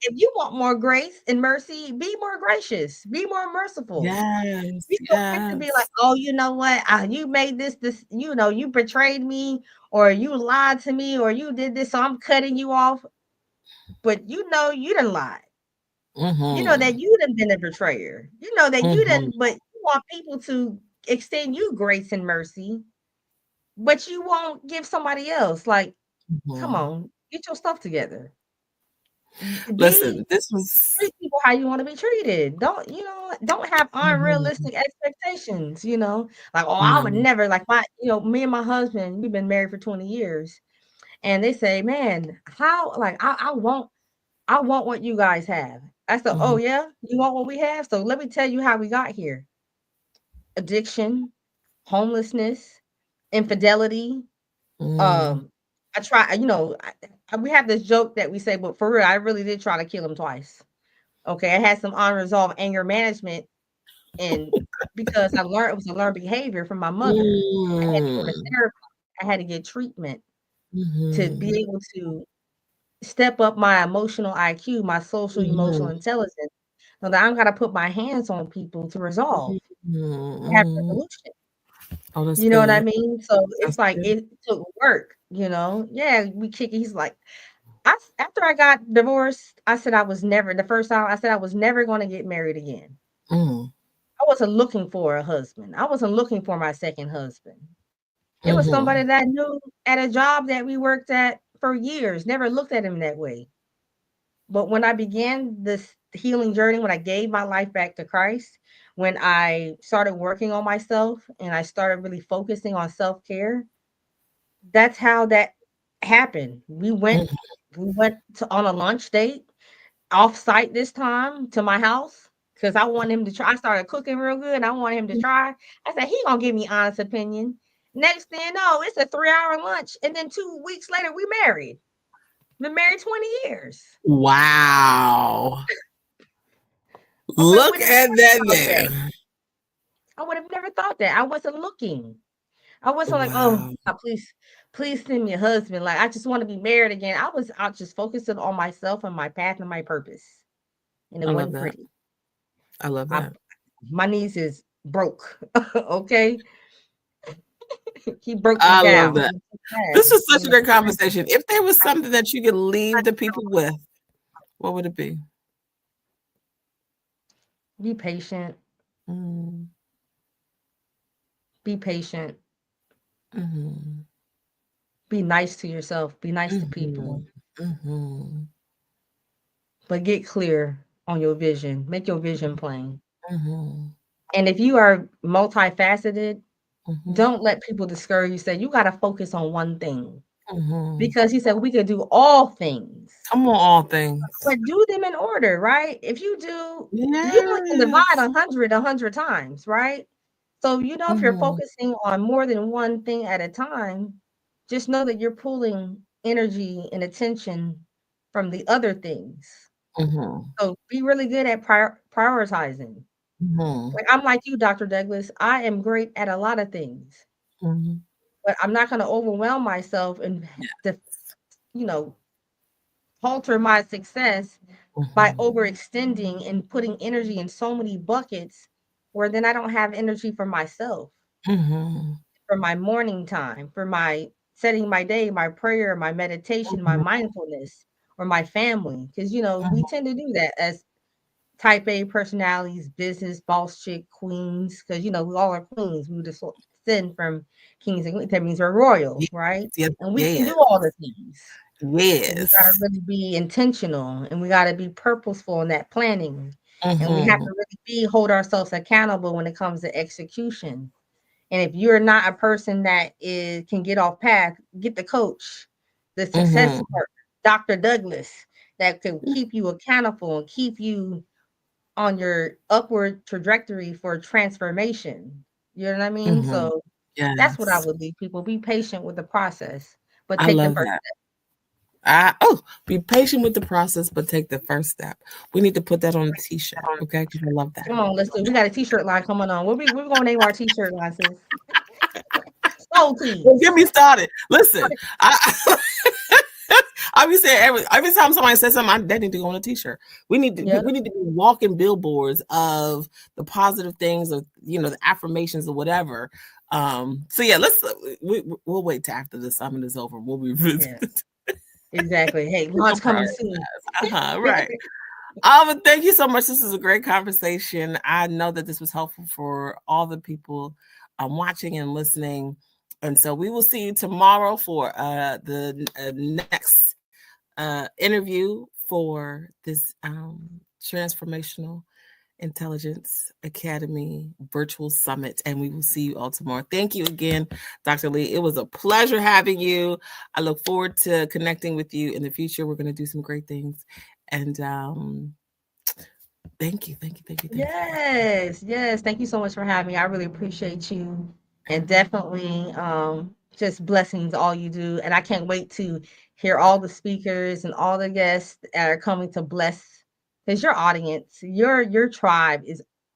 If you want more grace and mercy, be more gracious. Be more merciful. yes, Be so quick to be like, yes. oh, you know what? You made this. You betrayed me, or you lied to me, or you did this, so I'm cutting you off. But you didn't lie. You know that Mm-hmm. you done been a betrayer. You know that you Mm-hmm. didn't, but you want people to extend you grace and mercy, but you won't give somebody else. Like, come Mm-hmm. on, get your stuff together. Listen, Be this was treat people how you want to be treated. Don't have mhm, unrealistic expectations. Like, oh, I would mhm, never like me and my husband. We've been married for 20 years, and they say, man, how like I want what you guys have. I said, oh mhm, yeah, you want what we have? So let me tell you how we got here: addiction, homelessness, infidelity. mm, Um, I try. We have this joke that we say, but for real, I really did try to kill him twice. Okay, I had some unresolved anger management, and because I learned it was a learned behavior from my mother, I had to go to mm, therapy. I had to get treatment to mhm, be able to step up my emotional IQ, my social emotional mhm, intelligence, so that I'm gonna put my hands on people to resolve, have mhm. resolution. Oh, that's You know what I good. mean? So it's That's like good. it took work. Yeah, we kick it. He's like, after I got divorced, I said I was never the first time I said I was never gonna get married again. Mm, I wasn't looking for a husband. I wasn't looking for my second husband. It was somebody mhm, that I knew at a job that we worked at for years, never looked at him that way. But when I began this healing journey, when I gave my life back to Christ, when I started working on myself and I started really focusing on self-care, that's how that happened. mhm. We went on a lunch date off site this time to my house because I want him to try. I started cooking real good and I want him to try. I said, he gonna give me honest opinion. Next thing you know, it's a 3 hour lunch. And then 2 weeks later, we married. Been married 20 years. Wow. I Look would have at never that thought that. there. I would have never thought that. I wasn't looking. I wasn't like, oh, Wow. please send me a husband. Like, I just want to be married again. I was out just focusing on myself and my path and my purpose. And it I love wasn't that. pretty. I love I that. My knees is broke. Okay. He broke me I love down. that. He was so bad, This was such you a know. great conversation. If there was something that you could leave the people with, what would it be? Be patient. Mm, Be patient. mhm, Be nice to yourself. Be nice to people. mhm, mhm, But get clear on your vision. Make your vision plain. mhm, And if you are multifaceted, mhm, don't let people discourage you. Say you got to focus on one thing mhm. because he said we could do all things, Come on, all things. but do them in order, right? If you only can divide Yes. 100 times, right? So, if you're Mhm, focusing on more than one thing at a time, just know that you're pulling energy and attention from the other things. mhm, So be really good at prioritizing. mhm, Like I'm like you, Dr. Douglas. I am great at a lot of things, mhm. but I'm not going to overwhelm myself and Yeah. the, you know, halter my success by Mhm. overextending and putting energy in so many buckets where then I don't have energy for myself, Mhm. for my morning time, for my setting my day, my prayer, my meditation, my Mhm. mindfulness, or my family. Because, we Mhm. tend to do that as type A personalities, business, boss chick, queens, because, we all are queens. We just descend from kings and queens. That means we're royal, Yes, right? yes, And we can do yes, all the things. But we gotta yes. really be intentional and we gotta be purposeful in that planning. And we have Mhm. to really hold ourselves accountable when it comes to execution. And if you're not a person that is can get off path, get the coach, the success Mhm. partner, Dr. Douglas, that can keep you accountable and keep you on your upward trajectory for transformation. You know what I mean? Mhm. So that's what I Yes. would leave people. Be patient with the process, but I take the love first that. Be patient with the process, but take the first step. We need to put that on a t-shirt, step. okay? Because I love that. Come on, let's do it. We got a t-shirt line coming on. We're gonna name our t-shirt line, sis. Soul Well, get teas. me started. Listen, I I be saying every time somebody says something, they need to go on a t-shirt. Yeah. We need to be walking billboards of the positive things, of the affirmations or whatever. So yeah, we'll wait till after the summit is over. We'll be Yeah. visiting. Exactly. Hey, We'll launch coming soon. prioritize. Right. But thank you so much. This is a great conversation. I know that this was helpful for all the people watching and listening. And so we will see you tomorrow for the next interview for this Transformational Intelligence Academy virtual summit. And we will see you all tomorrow. Thank you again, Dr. Lee. It was a pleasure having you. I look forward to connecting with you in the future. We're going to do some great things. And thank you, thank you, thank you, thank you. Yes, yes. Thank you so much for having me. I really appreciate you. And definitely just blessings all you do. And I can't wait to hear all the speakers and all the guests that are coming to bless because your audience, your tribe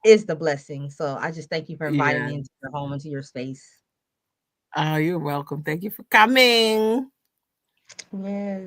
is the blessing. So I just thank you for inviting Yeah. me into your home, into your space. Oh, you're welcome. Thank you for coming. Yes.